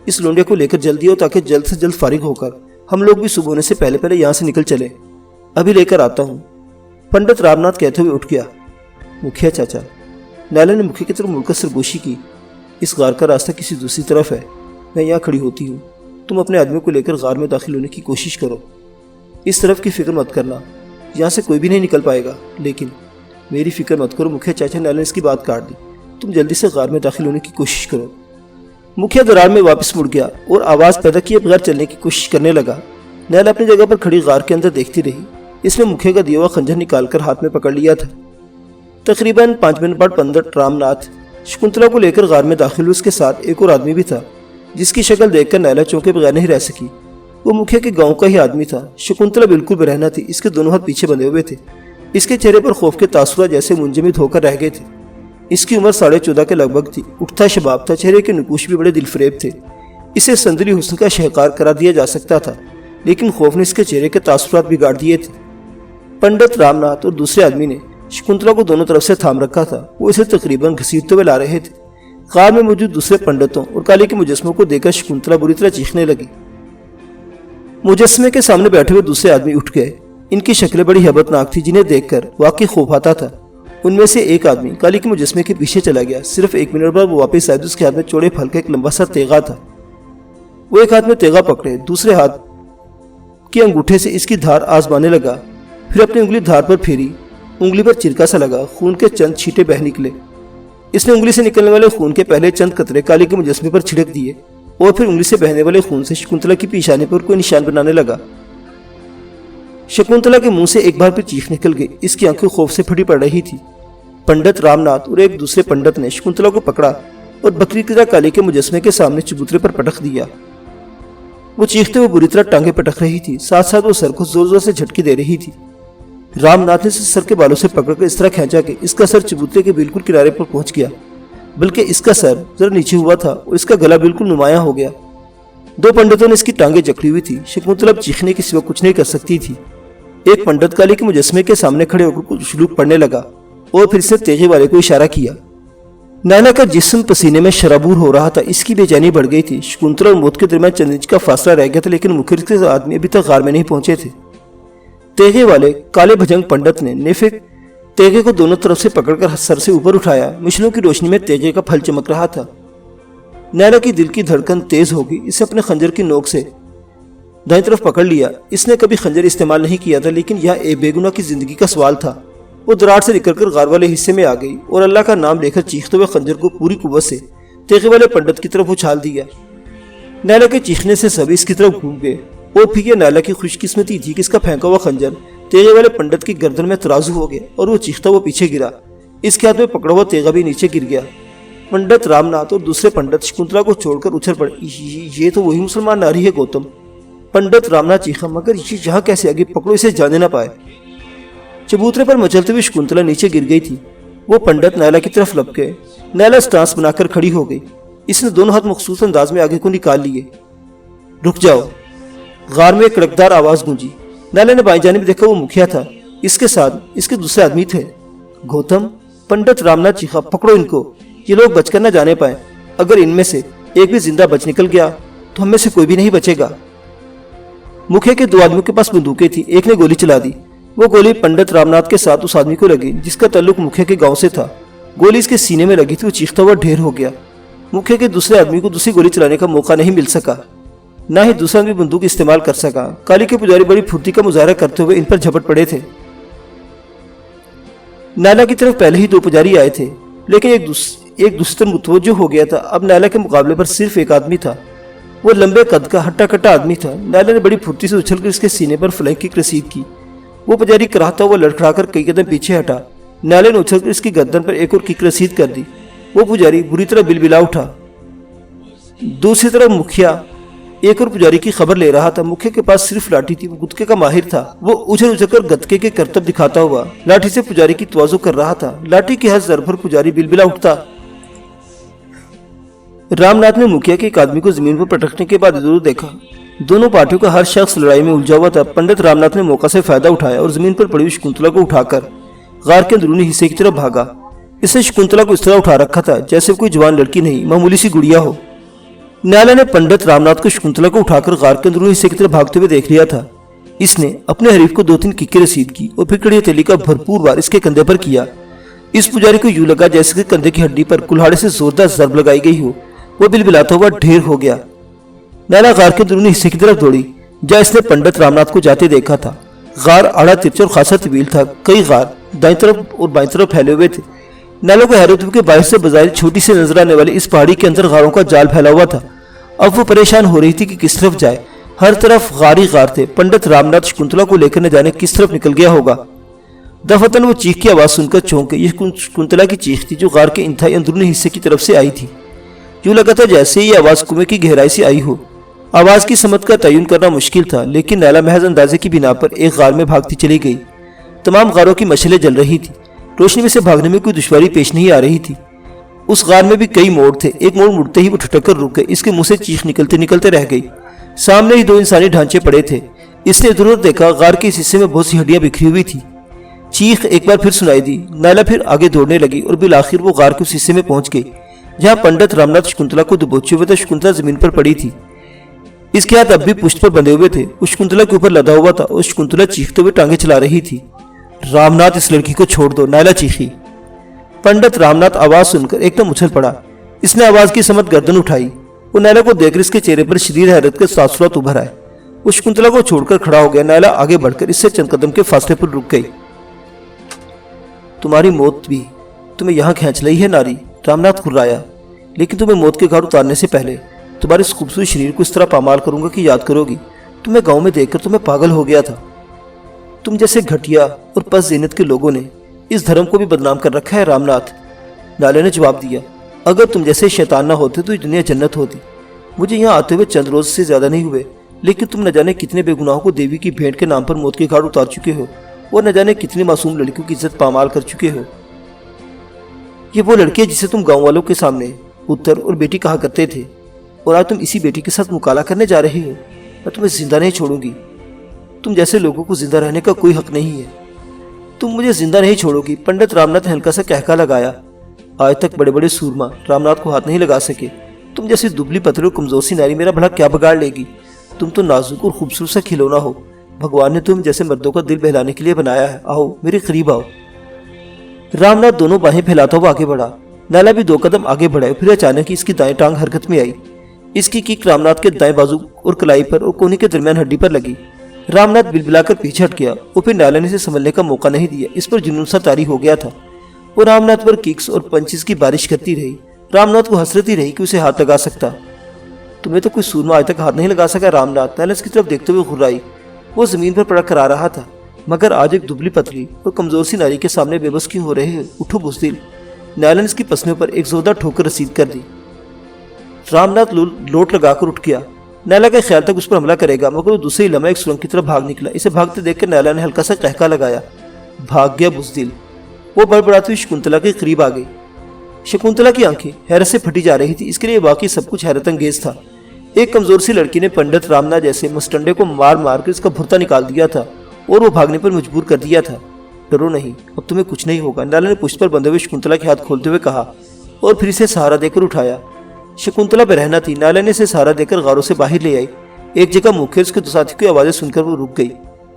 इस लोंडिया को लेकर जल्दी हो, ताकि जल्द से जल्द फारिग होकर हम लोग भी सुबह होने से पहले पहले यहाँ से निकल चले। अभी लेकर आता हूँ, पंडित रामनाथ कहते हुए उठ गया। मुखिया चाचा, नायला ने मुखिया की तरफ मुड़कर सरगोशी की। इस गार का रास्ता किसी दूसरी तरफ है, मैं यहाँ खड़ी होती हूँ। तुम अपने आदमी को लेकर गार में दाखिल होने की कोशिश करो। इस तरफ की फिक्र मत करना, यहाँ से कोई भी नहीं निकल पाएगा। लेकिन मेरी फिक्र मत करो मुखिया चाचा, नायला ने इसकी बात काट दी। तुम जल्दी से गार में दाखिल होने की कोशिश करो। मुखिया दरार में वापस मुड़ गया और आवाज पैदा किए बगैर चलने की कोशिश करने लगा। नायला अपनी जगह पर खड़ी गार के अंदर देखती रही। इसने मुखिया का दिया हुआ खंजर निकालकर हाथ में पकड़ लिया था। तकरीबन 5 मिनट बाद पंडित रामनाथ शकुंतला को लेकर गार में दाखिल हुए। उसके साथ एक और आदमी भी था, जिसकी शक्ल देखकर नायला चौंके बगैर नहीं रह सकी। वो मुखिया के गांव का ही आदमी था। शकुंतला बिल्कुल बेरहना थी, इसके दोनों हाथ पीछे बंधे हुए थे। इसके चेहरे पर खौफ के तासुरात जैसे मुंजमद होकर रह गए थे। इसकी उम्र 14.5 के लगभग थी। उठता शबाब था, चेहरे के नकूश भी बड़े दिलफरेब थे। इसे संदली हुस्न का शहकार करा दिया जा सकता था, लेकिन खौफ ने इसके चेहरे के तासुरात बिगाड़ दिए थे। पंडित रामनाथ और दूसरे आदमी ने शकुंतला को दोनों तरफ से थाम रखा था। वो इसे तकरीबन घसीटते हुए ला रहे थे। कार में मौजूद दूसरे पंडितों और काली के मुजस्मों को देखकर शकुंतला बुरी तरह चीखने लगी। मुजस्मे के सामने बैठे हुए दूसरे आदमी उठ गए। इनकी शक्लें बड़ी हैबतनाक थी, जिन्हें देखकर वाकई खौफ आता था। उनमें से एक आदमी काली के मुजस्मे के पीछे चला गया। सिर्फ 1 मिनट बाद वो वापस आया। उसके हाथ में चौड़े फल का एक लंबा सा तेगा था। वो एक हाथ में तेगा पकड़े, दूसरे हाथ के अंगूठे से इसकी धार आजमाने लगा। फिर अपनी उंगली धार पर फेरी। उंगली पर चिरका सा लगा। खून के चंद छींटे बह निकले। इसने उंगली से निकलने वाले खून के पहले चंद कतरे काली के मुजस्मे पर छिड़क दिए और फिर उंगली से बहने वाले खून से शकुंतला की पेशानी पर कोई निशान बनाने लगा। शकुंतला के मुंह से एक बार फिर चीख निकल गई। इसकी आंखें खौफ से फटी पड़ रही थी। पंडित रामनाथ और एक दूसरे पंडित ने शकुंतला को पकड़ा और बकरी की तरह काली के मुजस्मे के सामने चबूतरे पर पटक दिया। वो चीखते हुए बुरी तरह टांगे पटक रही थी, साथ साथ वो सर को जोर जोर से झटकी दे रही थी। रामनाथ ने सर के बालों से पकड़कर इस तरह खींचा कि इसका सर चबूतरे के बिल्कुल किनारे पर पहुंच गया, बल्कि इसका सर जरा नीचे हुआ था और इसका गला बिल्कुल नुमाया हो गया। 2 पंडितों ने इसकी टांगे जकड़ी हुई थी। शकुंतला अब चीखने के सिवा कुछ नहीं कर सकती थी। एक पंडित काली के मुजस्मे के सामने खड़े होकर कुछ श्लोक पढ़ने लगा और फिर से तेजे वाले को इशारा किया। नायला का जिस्म पसीने में शराबूर हो रहा था, इसकी बेचैनी बढ़ गई थी। शकुंतला और मौत के दरमियान चंद इंच का फासला रह गया था, लेकिन मुखर के आदमी अभी तक गार में नहीं पहुंचे थे। तेगे वाले काले भजंग पंडित ने नेफिक तेगे को दोनों तरफ से पकड़कर सर से ऊपर उठाया। मिशलों की रोशनी में तेगे का फल चमक रहा था। नायला की दिल की धड़कन तेज हो गई। इसे अपने खंजर की नोक से दाईं तरफ पकड़ लिया। इसने कभी खंजर इस्तेमाल नहीं किया था, लेकिन यह एक बेगुनाह की जिंदगी का सवाल था। वो दरार से निकलकर गार वाले हिस्से में आ गई और अल्लाह का नाम लेकर चीखते हुए खंजर को पूरी कुव्वत से तेगे वाले पंडित की तरफ उछाल दिया। नायला के चीखने से सभी इसकी तरफ घूम गए और फिर यह नायला की खुशकिस्मती थी कि इसका फेंका हुआ खंजर तेगे वाले पंडित की गर्दन में तराजू हो गया और वो चीखता हुआ पीछे गिरा। इसके हाथ में पकड़ा हुआ तेगा भी नीचे गिर गया। पंडित रामनाथ और दूसरे पंडित शकुंतला को छोड़कर उछल पड़े। ये तो वही मुसलमान नारी है गौतम। पंडित रामनाथ चीखा, मगर ये यहाँ कैसे आगे? पकड़ो इसे, जाने ना पाए। चबूतरे पर मचलते हुए शकुंतला नीचे गिर गई थी। वो पंडित नायला की तरफ लपक गए। नायला स्टांस बनाकर खड़ी हो गई। इसने दोनों हाथ मखसूस अंदाज में आगे को निकाल लिए। रुक जाओ। गार में एक कड़कदार आवाज गूंजी। नायला ने बाईं जानिब देखा, वो मुखिया था। इसके साथ इसके दूसरे आदमी थे। गौतम, पंडित रामनाथ चीखा, पकड़ो इनको, ये लोग बचकर न जाने पाए। अगर इनमें से एक भी जिंदा बच निकल गया तो हम में से कोई भी नहीं बचेगा। मुखिया के दो आदमियों के पास बंदूकें थी। एक ने गोली चला दी। वो गोली पंडित रामनाथ के साथ उस आदमी को लगी जिसका ताल्लुक मुखिया के गांव से था। गोली इसके सीने में लगी थी। वो चीखता हुआ ढेर हो गया। मुखिया के दूसरे आदमी को दूसरी गोली चलाने का मौका नहीं मिल सका, ना ही दूसरा आदमी बंदूक इस्तेमाल कर सका। काली के पुजारी बड़ी फुर्ती का मुजाहरा करते हुए इन पर झपट पड़े थे। नायला की तरफ पहले ही दो पुजारी आए थे, लेकिन एक दूसरे तरफ मुतवज्जो हो गया था। अब नायला के मुकाबले पर सिर्फ एक आदमी था। वो लंबे कद का हट्टा कट्टा आदमी था। नायला ने बड़ी फुर्ती से उछलकर इसके सीने पर फ्लैंक की रसीद की। वो पुजारी कराहता हुआ लड़खड़ाकर कई कदम पीछे हटा। नायला ने उछलकर इसकी गर्दन पर एक और किक रसीद कर दी। वो पुजारी बुरी तरह बिलबिला उठा। दूसरी तरफ मुखिया एक और पुजारी की खबर ले रहा था। मुखिया के पास सिर्फ लाठी थी। वो गुदके का माहिर था। वो उछल उछलकर गदके के करतब दिखाता हुआ लाठी से पुजारी की तवाज़ो कर रहा था। लाठी के हर ज़रब पर पुजारी बिलबिला उठता। रामनाथ ने मुखिया के एक आदमी को जमीन पर पटकने के बाद इधर देखा। दोनों पार्टियों का हर शख्स लड़ाई में उलझा हुआ था। पंडित रामनाथ ने मौका से फायदा उठाया और जमीन पर पड़ी हुई शकुंतला को उठाकर गार के अंदरूनी हिस्से की तरफ भागा। इसने शकुंतला को इस तरह उठा रखा था जैसे कोई जवान लड़की नहीं, मामूली सी गुड़िया हो। नायला ने पंडित रामनाथ को शकुंतला को उठाकर गार के अंदरूनी हिस्से की तरफ भागते हुए देख लिया था। इसने अपने हरीफ को 2-3 किक्के रसीद की और फिर कड़ी हथेली का भरपूर वार इसके कंधे पर किया। इस पुजारी को यूं लगा जैसे कि कंधे की हड्डी पर कुल्हाड़े से जोरदार जरब लगाई गई हो। वो बिलबिलाता हुआ ढेर हो गया। नायला गार के अंदरूनी हिस्से की तरफ दौड़ी जहाँ इसने पंडित रामनाथ को जाते देखा था। गार आड़ा तिरछा और खासा तवील था। कई गार दाईं तरफ और बाईं तरफ फैले हुए थे। नायला को हैरत हुई कि बाहर से बजाय छोटी सी नजर आने वाली इस पहाड़ी के अंदर गारों का जाल फैला हुआ था। अब वो परेशान हो रही थी कि किस तरफ जाए। हर तरफ गार ही गार थे। पंडित रामनाथ शकुंतला को लेकर न जाने किस तरफ निकल गया होगा। दफतन वो चीख की आवाज सुनकर चौंक गई। ये शकुंतला की चीख थी जो गार के इंतहाई अंदरूनी हिस्से की तरफ से आई थी। यूं लगा था जैसे ये आवाज कुएं की गहराई से आई हो। आवाज की समत का तयन करना मुश्किल था, लेकिन नायला महज अंदाजे की बिना पर एक गार में भागती चली गई। तमाम गारों की मशलें जल रही थी। रोशनी में से भागने में कोई दुश्वारी पेश नहीं आ रही थी। उस गार में भी कई मोड़ थे। एक मोड़ मुड़ते ही वो ठटक कर रुक गए। इसके मुंह से चीख निकलते निकलते रह गई। सामने ही 2 इंसानी ढांचे पड़े थे। इसने इधर उधर देखा। गार के इस हिस्से में बहुत सी हड्डियां बिखरी हुई थी। चीख एक बार फिर सुनाई दी। नायला फिर आगे दौड़ने लगी और बिल आखिर वो गार के उस हिस्से में पहुंच गई जहाँ पंडित रामनाथ शकुंतला को दबोचे हुए थे। शकुंतला जमीन पर पड़ी थी। इसके हाथ अब भी पुष्ट पर बंधे हुए थे। उस शकुंतला के ऊपर लदा हुआ था और शकुंतला चीखते हुए टांगे चला रही थी। रामनाथ, इस लड़की को छोड़ दो, नायला चीखी। पंडित रामनाथ आवाज सुनकर एकदम उछल पड़ा। इसने आवाज की समत गर्दन उठाई। वो नायला को देखकर इसके चेहरे पर शरीर हैरत के तासुरात उभर आए। वो शकुंतला को छोड़कर खड़ा हो गया। नायला आगे बढ़कर इससे चंद कदम के फासले पर रुक गई। तुम्हारी मौत भी तुम्हें यहाँ खींच ली है नारी, रामनाथ खुर्राया। लेकिन तुम्हें मौत के घाट उतारने से पहले तुम्हारे इस खूबसूरत शरीर को इस तरह पामाल करूंगा कि याद करोगी। तुम्हें गांव में देखकर तुम्हें पागल हो गया था। तुम जैसे घटिया और पस जीनत के लोगों ने इस धर्म को भी बदनाम कर रखा है रामनाथ। नायला ने जवाब दिया, अगर तुम जैसे शैतान ना होते तो ये दुनिया जन्नत होती। मुझे यहाँ आते हुए चंद रोज से ज्यादा नहीं हुए, लेकिन तुम न जाने कितने बेगुनाहों को देवी की भेंट के नाम पर मौत के घाट उतार चुके हो और न जाने कितनी मासूम लड़कियों की इज्जत पामाल कर चुके हो। ये वो लड़की है जिसे तुम गाँव वालों के सामने पुत्र और बेटी कहा करते थे, और आज तुम इसी बेटी के साथ मुकाला करने जा रहे हो। मैं तुम्हें जिंदा नहीं छोड़ूंगी। तुम जैसे लोगों को जिंदा रहने का कोई हक नहीं है। तुम मुझे जिंदा नहीं छोड़ोगी। पंडित रामनाथ ने हल्का सा कहका लगाया। आज तक बड़े बड़े सूरमा रामनाथ को हाथ नहीं लगा सके। तुम जैसी दुबली पतली और कमजोर सी नारी मेरा भला क्या बिगाड़ लेगी। तुम तो नाजुक और खूबसूरत सा खिलौना हो। भगवान ने तुम जैसे मर्दों का दिल बहलाने के लिए बनाया है। आओ मेरे करीब आओ। रामनाथ दोनों बाहें फैलाता हुआ आगे बढ़ा। नैला भी 2 कदम आगे बढ़ाए। फिर अचानक ही इसकी दाएं टांग हरकत में आई। इसकी किक रामनाथ के दाएं बाजू और कलाई पर और कोहनी के दरमियान हड्डी पर लगी। रामनाथ बिलबिलाकर पीछे हट गया और फिर नैला ने इसे संभलने का मौका नहीं दिया। इस पर जुनून सा तारी हो गया था। वो रामनाथ पर किक्स और पंचेस की बारिश करती रही। रामनाथ को हसरत ही रही कि उसे हाथ लगा सकता। तुम्हें तो कोई सूरमा आज तक हाथ नहीं लगा सका रामनाथ। नैला इसकी तरफ देखते हुए घुर्राई। वो जमीन पर पड़ा कर आ रहा था। मगर आज एक दुबली पतली और कमजोर सी नारी के सामने बेबस क्यों हो रहे हैं? उठो बुज़दिल। नैला ने इसकी पसलियों पर एक जोरदार ठोकर रसीद कर दी। रामनाथ लोट लगाकर उठ गया। नैला का ख्याल तक उस पर हमला करेगा, मगर वो दूसरे लम्हा एक सुरंग की तरफ भाग निकला। इसे भागते देखकर नैला ने हल्का सा कहका लगाया। भाग गया बुज़दिल। वो बड़बड़ाती हुई शकुंतला के करीब आ गई। शकुंतला की आंखें हैरत से फटी जा रही थी। इसके लिए बाकी सब कुछ हैरत अंगेज था। एक कमजोर सी लड़की ने पंडित रामनाथ जैसे मुस्टंडे को मार मार कर इसका भुर्ता निकाल दिया था और वो भागने पर मजबूर कर दिया था। डरो नहीं, अब तुम्हें कुछ नहीं होगा। नैला ने पुष्प पर बंधे हुए शकुंतला के हाथ खोलते हुए कहा और फिर इसे सहारा देकर उठाया। शकुंतला बेरहना थी। नैला ने इसे सहारा देकर गारों से बाहर ले आई। एक जगह मुखिया उसके साथी की आवाजें सुनकर वो रुक गई।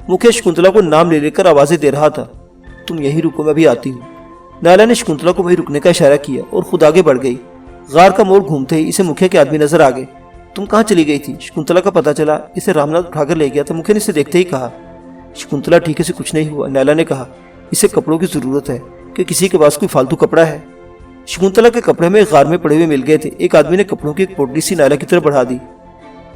मुखिया शकुंतला को नाम ले लेकर आवाजें दे रहा था। तुम यहीं रुको, मैं भी आती हूँ। नैला ने शकुंतला को वहीं रुकने का इशारा किया और खुद आगे बढ़ गई। गार का मोड़ घूमते ही इसे मुखिया के आदमी नजर आ गए। तुम कहाँ चली गई थी? शकुंतला का पता चला इसे रामनाथ उठाकर ले गया था। मुखिया ने इसे देखते ही कहा। शकुंतला ठीक से कुछ नहीं हुआ। नैला ने कहा। इसे कपड़ों की जरूरत है कि किसी के पास कोई फालतू कपड़ा है? शकुंतला के कपड़े में गार में पड़े हुए मिल गए थे। एक आदमी ने कपड़ों की एक पोटली सी नैला की तरफ बढ़ा दी।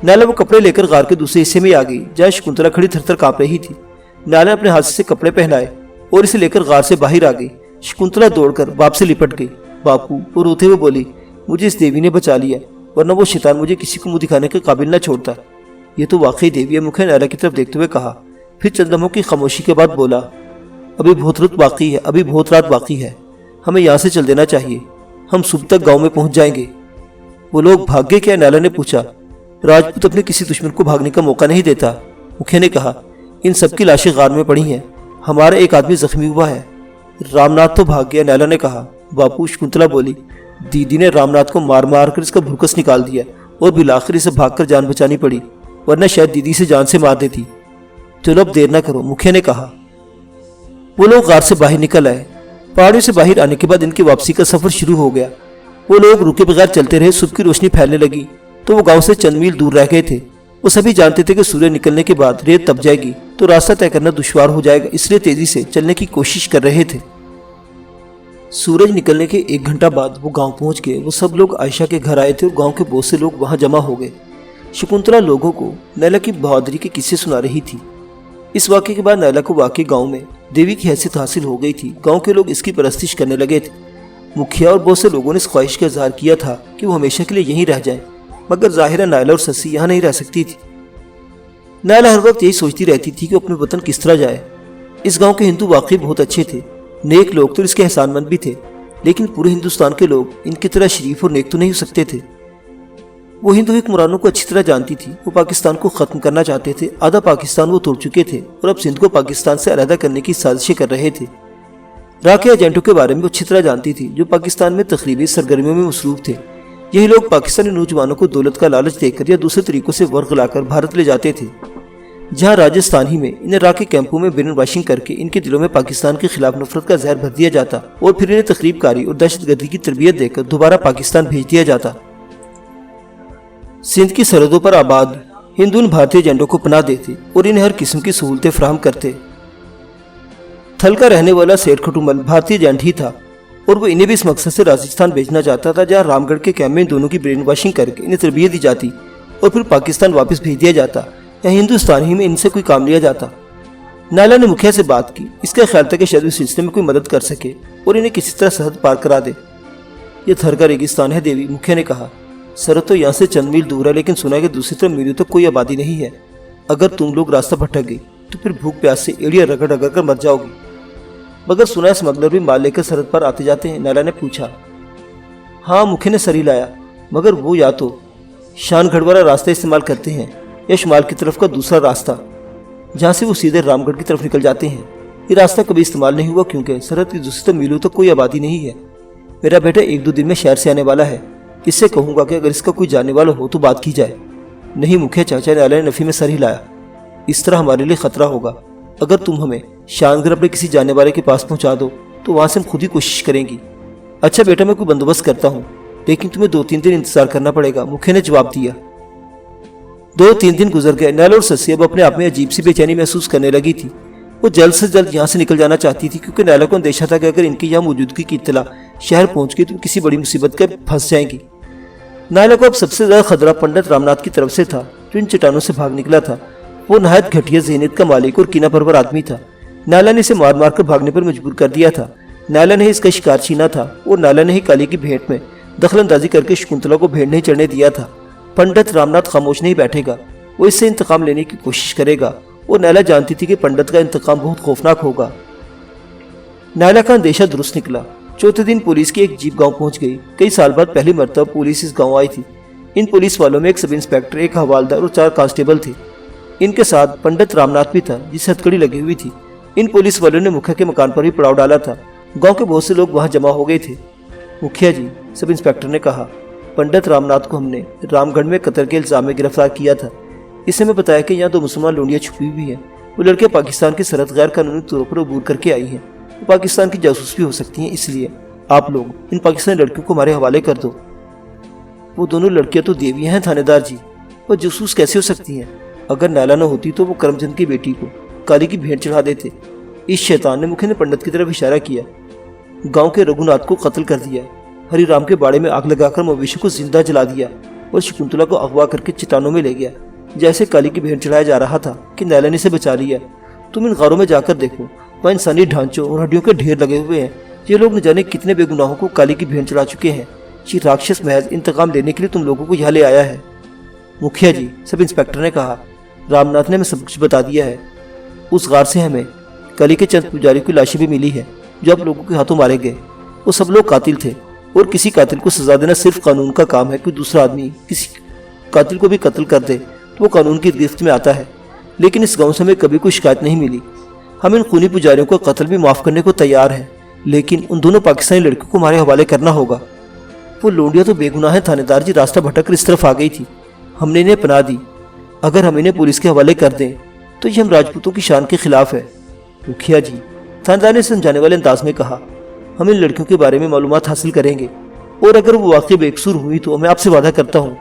नैला वो कपड़े लेकर गार के दूसरे हिस्से में आ गई जहाँ शकुंतला खड़ी थरथर कांप रही थी। नैला ने अपने हाथ से कपड़े पहनाए और इसे लेकर गार से बाहर आ गई। शकुंतला दौड़कर बाप से लिपट गई। बापू, वो रोते हुए बोली, मुझे इस देवी ने बचा लिया, वरना वो शैतान मुझे किसी को मुंह दिखाने के काबिल न छोड़ता। ये तो वाकई देवी है। मुखिया नैला की तरफ देखते हुए कहा। फिर चंद लम्हों की खामोशी के बाद बोला, अभी बहुत रात बाकी है, अभी बहुत रात बाकी है। हमें यहाँ से चल देना चाहिए। हम सुबह तक गांव में पहुंच जाएंगे। वो लोग भाग गए क्या? नैला ने पूछा। राजपूत अपने किसी दुश्मन को भागने का मौका नहीं देता। मुखिया ने कहा। इन सबकी लाशें गार में पड़ी हैं। हमारा एक आदमी जख्मी हुआ है। रामनाथ तो भाग गया। नैला ने कहा। बापू, शकुंतला बोली, दीदी ने रामनाथ को मार मार कर इसका भुरकस निकाल दिया और बिलाखिर इसे भागकर जान बचानी पड़ी, वरना शायद दीदी से जान से मार देती। चलो अब देर न करो, मुखिया ने कहा। वो लोग गार से बाहर निकल आए। पहाड़ियों से बाहर आने के बाद इनकी वापसी का सफर शुरू हो गया। वो लोग रुके बगैर चलते रहे। सुबह की रोशनी फैलने लगी तो वो गांव से चंद मील दूर रह गए थे। वो सभी जानते थे कि सूर्य निकलने के बाद रेत तप जाएगी तो रास्ता तय करना दुश्वार हो जाएगा, इसलिए तेजी से चलने की कोशिश कर रहे थे। सूरज निकलने के 1 घंटा बाद वो गांव पहुंच गए। वो सब लोग आयशा के घर आए थे और गांव के बहुत से लोग वहां जमा हो गए। शकुंतला लोगों को नैला की बहादुरी के किस्से सुना रही थी। इस वाक़े के बाद नैला को वाकई गांव में देवी की हैसियत हासिल हो गई थी। गांव के लोग इसकी परस्तिश करने लगे थे। मुखिया और बहुत से लोगों ने इस ख्वाहिश का इजहार किया था कि वो हमेशा के लिए यहीं रह जाएं, मगर ज़ाहिरा नैला और ससी यहाँ नहीं रह सकती थी। नैला हर वक्त यही सोचती रहती थी कि अपने वतन किस तरह जाए। इस गांव के हिंदू वाकई बहुत अच्छे थे, नेक लोग तो इसके एहसानमंद भी थे, लेकिन पूरे हिंदुस्तान के लोग इनकी तरह शरीफ और नेक तो नहीं हो सकते थे। वो हिंदू हुक्मरानों को अच्छी तरह जानती थी। वो पाकिस्तान को ख़त्म करना चाहते थे। आधा पाकिस्तान वो तोड़ चुके थे और अब सिंध को पाकिस्तान से अलग करने की साजिशें कर रहे थे। राके एजेंटों के बारे में वो अच्छी तरह जानती थी, जो पाकिस्तान में तकरीबी सरगर्मियों में मसरूफ थे। यही लोग पाकिस्तानी नौजवानों को दौलत का लालच देकर या दूसरे तरीकों से वर्ग लाकर भारत ले जाते थे, जहाँ राजस्थान ही में इन्हें राके कैंपों में ब्रेन वॉशिंग करके इनके दिलों में पाकिस्तान के खिलाफ नफरत का जहर भर दिया जाता और फिर इन्हें तकरीबकारी और दहशतगर्दी की तरबियत देकर दोबारा पाकिस्तान भेज दिया जाता। सिंध की सरहदों पर आबाद हिंदू भारतीय एजेंटों को पनाह देते और इन्हें हर किस्म की सहूलतें फराहम करते। थल का रहने वाला सेठ खटुमल भारतीय एजेंट ही था और वो इन्हें भी इस मकसद से राजस्थान भेजना चाहता था, जहाँ रामगढ़ के कैंप में दोनों की ब्रेन वॉशिंग करके इन्हें तरबियत दी जाती और फिर पाकिस्तान वापस भेज दिया जाता या हिंदुस्तान ही में इनसे कोई काम लिया जाता। नैला ने मुखिया से बात की। इसका ख्याल था कि शायद इस सिलसिले में कोई मदद कर सके और इन्हें किसी तरह सरहद पार करा दे। यह थर का रेगिस्तान है देवी, मुखिया ने कहा। सरहद तो यहाँ से चंद मील दूर है, लेकिन सुना है कि दूसरी तरफ मीलों तक कोई आबादी नहीं है। अगर तुम लोग रास्ता भटक गई तो फिर भूख प्यास से एड़िया रगड़ रगड़ कर मर जाओगी। मगर सुना है स्मगलर भी माल लेकर सरहद पर आते जाते हैं, नैला ने पूछा। हाँ, मुखिया ने सर हिलाया, मगर वो या तो शानगढ़ वाला रास्ता इस्तेमाल करते हैं या शुमाल की तरफ का दूसरा रास्ता। जहाँ से वो सीधे रामगढ़ की तरफ निकल जाते हैं। ये रास्ता कभी इस्तेमाल नहीं हुआ क्योंकि सरहद की दूसरी तरफ मीलों तक कोई आबादी नहीं है। मेरा बेटा 1-2 दिन में शहर से आने वाला है। इससे कहूंगा कि अगर इसका कोई जानने वाला हो तो बात की जाए। नहीं मुखिया चाचा, न्यायालय ने नफी में सर हिलाया। इस तरह हमारे लिए खतरा होगा। अगर तुम हमें शानगढ़ अपने किसी जानने वाले के पास पहुंचा दो तो वहां से हम खुद ही कोशिश करेंगी। अच्छा बेटा, मैं कोई बंदोबस्त करता हूँ, लेकिन तुम्हें 2-3 दिन इंतजार करना पड़ेगा, मुखिया ने जवाब दिया। 2-3 दिन गुजर गए। नैला और सस्सी अब अपने आप में अजीब सी बेचैनी महसूस करने लगी थी। वो जल्द से जल्द यहाँ से निकल जाना चाहती थी क्योंकि नैला को अंदेशा था कि अगर इनकी यहाँ मौजूदगी की इत्तला शहर पहुंच गई तो किसी बड़ी मुसीबत के फंस जाएंगी। नैला को अब सबसे ज्यादा खतरा पंडित रामनाथ की तरफ से था, जो इन चट्टानों से भाग निकला था। वो नहायत घटिया ज़हनियत का मालिक और कीना परवर आदमी था। नैला ने इसे मार मार कर भागने पर मजबूर कर दिया था। नैला ने इसका शिकार छीना था और नैला ने ही काली की भेंट में दखलंदाजी करके शकुंतला को भेंट नहीं चढ़ने दिया था। पंडित रामनाथ खामोश नहीं बैठेगा, वो इससे इंतकाम लेने की कोशिश करेगा और नैला जानती थी कि पंडित का इंतकाम बहुत खौफनाक होगा। नैला का अंदेशा दुरुस्त निकला। चौथे दिन पुलिस की एक जीप गांव पहुंच गई। कई साल बाद पहली मरतबा पुलिस इस गांव आई थी। इन पुलिस वालों में एक सब इंस्पेक्टर, एक हवालदार और 4 कांस्टेबल थे। इनके साथ पंडित रामनाथ भी था, जिसे हथकड़ी लगी हुई थी। इन पुलिस वालों ने मुखिया के मकान पर भी पड़ाव डाला था। गांव के बहुत से लोग वहां जमा हो गए थे। मुखिया जी, सब इंस्पेक्टर ने कहा, पंडित रामनाथ को हमने रामगढ़ में कत्ल के इल्जाम में गिरफ्तार किया था। इसने हमें बताया कि यहाँ 2 मुसलमान लोंडियाँ छुपी हुई हैं। वो लड़के पाकिस्तान की सरहद गैर कानूनी तौर पर अबूर करके आई हैं। वो पाकिस्तान की जासूस भी हो सकती हैं, इसलिए आप लोग इन पाकिस्तानी लड़कियों को हमारे हवाले कर दो। वो दोनों लड़कियां तो देवियां हैं थानेदार जी, वो जासूस कैसे हो सकती हैं? अगर नैला न होती तो वो करमचंद की बेटी को काली की भेंट चढ़ा देते। इस शैतान ने मुखिया ने पंडित की तरफ इशारा किया। गांव के रघुनाथ को कत्ल कर दिया, हरिराम के बाड़े में आग लगाकर मवेशी को जिंदा जला दिया और शकुंतला को अगवा करके चट्टानों में ले गया। जैसे काली की भेंट चढ़ाया जा रहा था कि नैला ने इसे बचा लिया। तुम इन गारों में जाकर देखो, वहाँ इंसानी ढांचों और हड्डियों के ढेर लगे हुए हैं। ये लोग न जाने कितने बेगुनाहों को काली की भेंट चढ़ा चुके हैं। ये राक्षस महज इंतकाम लेने के लिए तुम लोगों को यहाँ ले आया है। मुखिया जी, सब इंस्पेक्टर ने कहा, रामनाथ ने हमें सब कुछ बता दिया है। उस गार से हमें कली के चंद पुजारी की लाशें भी मिली है जो अब लोगों के हाथों मारे गए। वो सब लोग कातिल थे और किसी कातिल को सजा देना सिर्फ कानून का काम है। कोई दूसरा आदमी किसी कातिल को भी कत्ल कर दे तो वो कानून की गिरफ्त में आता है। लेकिन इस गांव से हमें कभी कोई शिकायत नहीं मिली। हम इन खूनी पुजारियों का कत्ल भी माफ़ करने को तैयार हैं, लेकिन उन दोनों पाकिस्तानी लड़कियों को हमारे हवाले करना होगा। वो लोंडिया तो बेगुनाह है थानेदार जी, रास्ता भटक कर इस तरफ आ गई थी। हमने इन्हें पनाह दी। अगर हम इन्हें पुलिस के हवाले कर दें तो ये हम राजपूतों की शान के खिलाफ है। मुखिया जी, थानेदार ने समझाने वाले अंदाज में कहा, हम इन लड़कियों के बारे में मालूमात हासिल करेंगे और अगर वो वाकई बेकसूर हुई तो मैं आपसे वादा करता हूँ,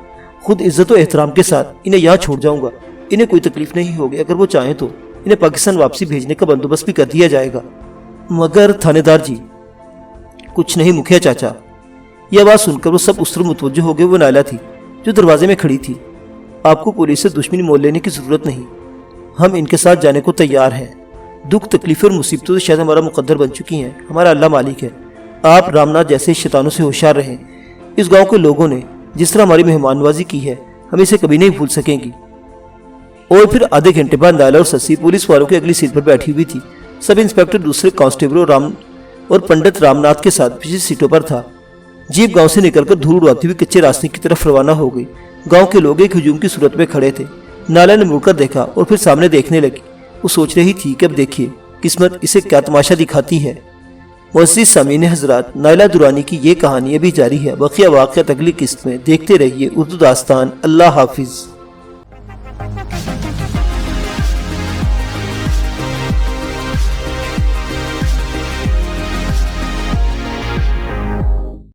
खुद इज्जत और एहतराम के साथ इन्हें यहाँ छोड़ जाऊंगा। इन्हें कोई तकलीफ नहीं होगी। अगर वो चाहें तो इन्हें पाकिस्तान वापसी भेजने का बंदोबस्त भी कर दिया जाएगा। मगर थानेदार जी। कुछ नहीं मुखिया चाचा। यह आवाज़ सुनकर वो सब उस तरफ मुतवज्जो हो गए। वो नायला थी जो दरवाजे में खड़ी थी। आपको पुलिस से दुश्मनी मोल लेने की जरूरत नहीं, हम इनके साथ जाने को तैयार हैं। दुख तकलीफें और मुसीबतों से शायद हमारा मुकद्दर बन चुकी हैं। हमारा अल्लाह मालिक है। आप रामनाथ जैसे शैतानों से होशियार रहें। इस गांव के लोगों ने जिस तरह हमारी मेहमानवाजी की है, हम इसे कभी नहीं भूल सकेंगी। और फिर आधे घंटे बाद नायला और सस्सी पुलिस वालों की अगली सीट पर बैठी हुई थी। सब इंस्पेक्टर दूसरे कांस्टेबल और पंडित रामनाथ के साथ पिछली सीटों पर था। जीप गांव से निकलकर धूल उड़ाती हुई कच्चे रास्ते की तरफ रवाना हो गई। गांव के लोग एक हुजूम की सूरत में खड़े थे। नाला ने मुड़कर देखा और फिर सामने देखने लगी। वो सोच रही थी कि अब देखिए किस्मत इसे क्या तमाशा दिखाती है। मुअज़्ज़िज़ सामीन हज़रात, नायला दुरानी की ये कहानी अभी जारी है। बकिया वाक़ियात अगली किस्त में। देखते रहिए उर्दू दास्तान। अल्लाह हाफिज़।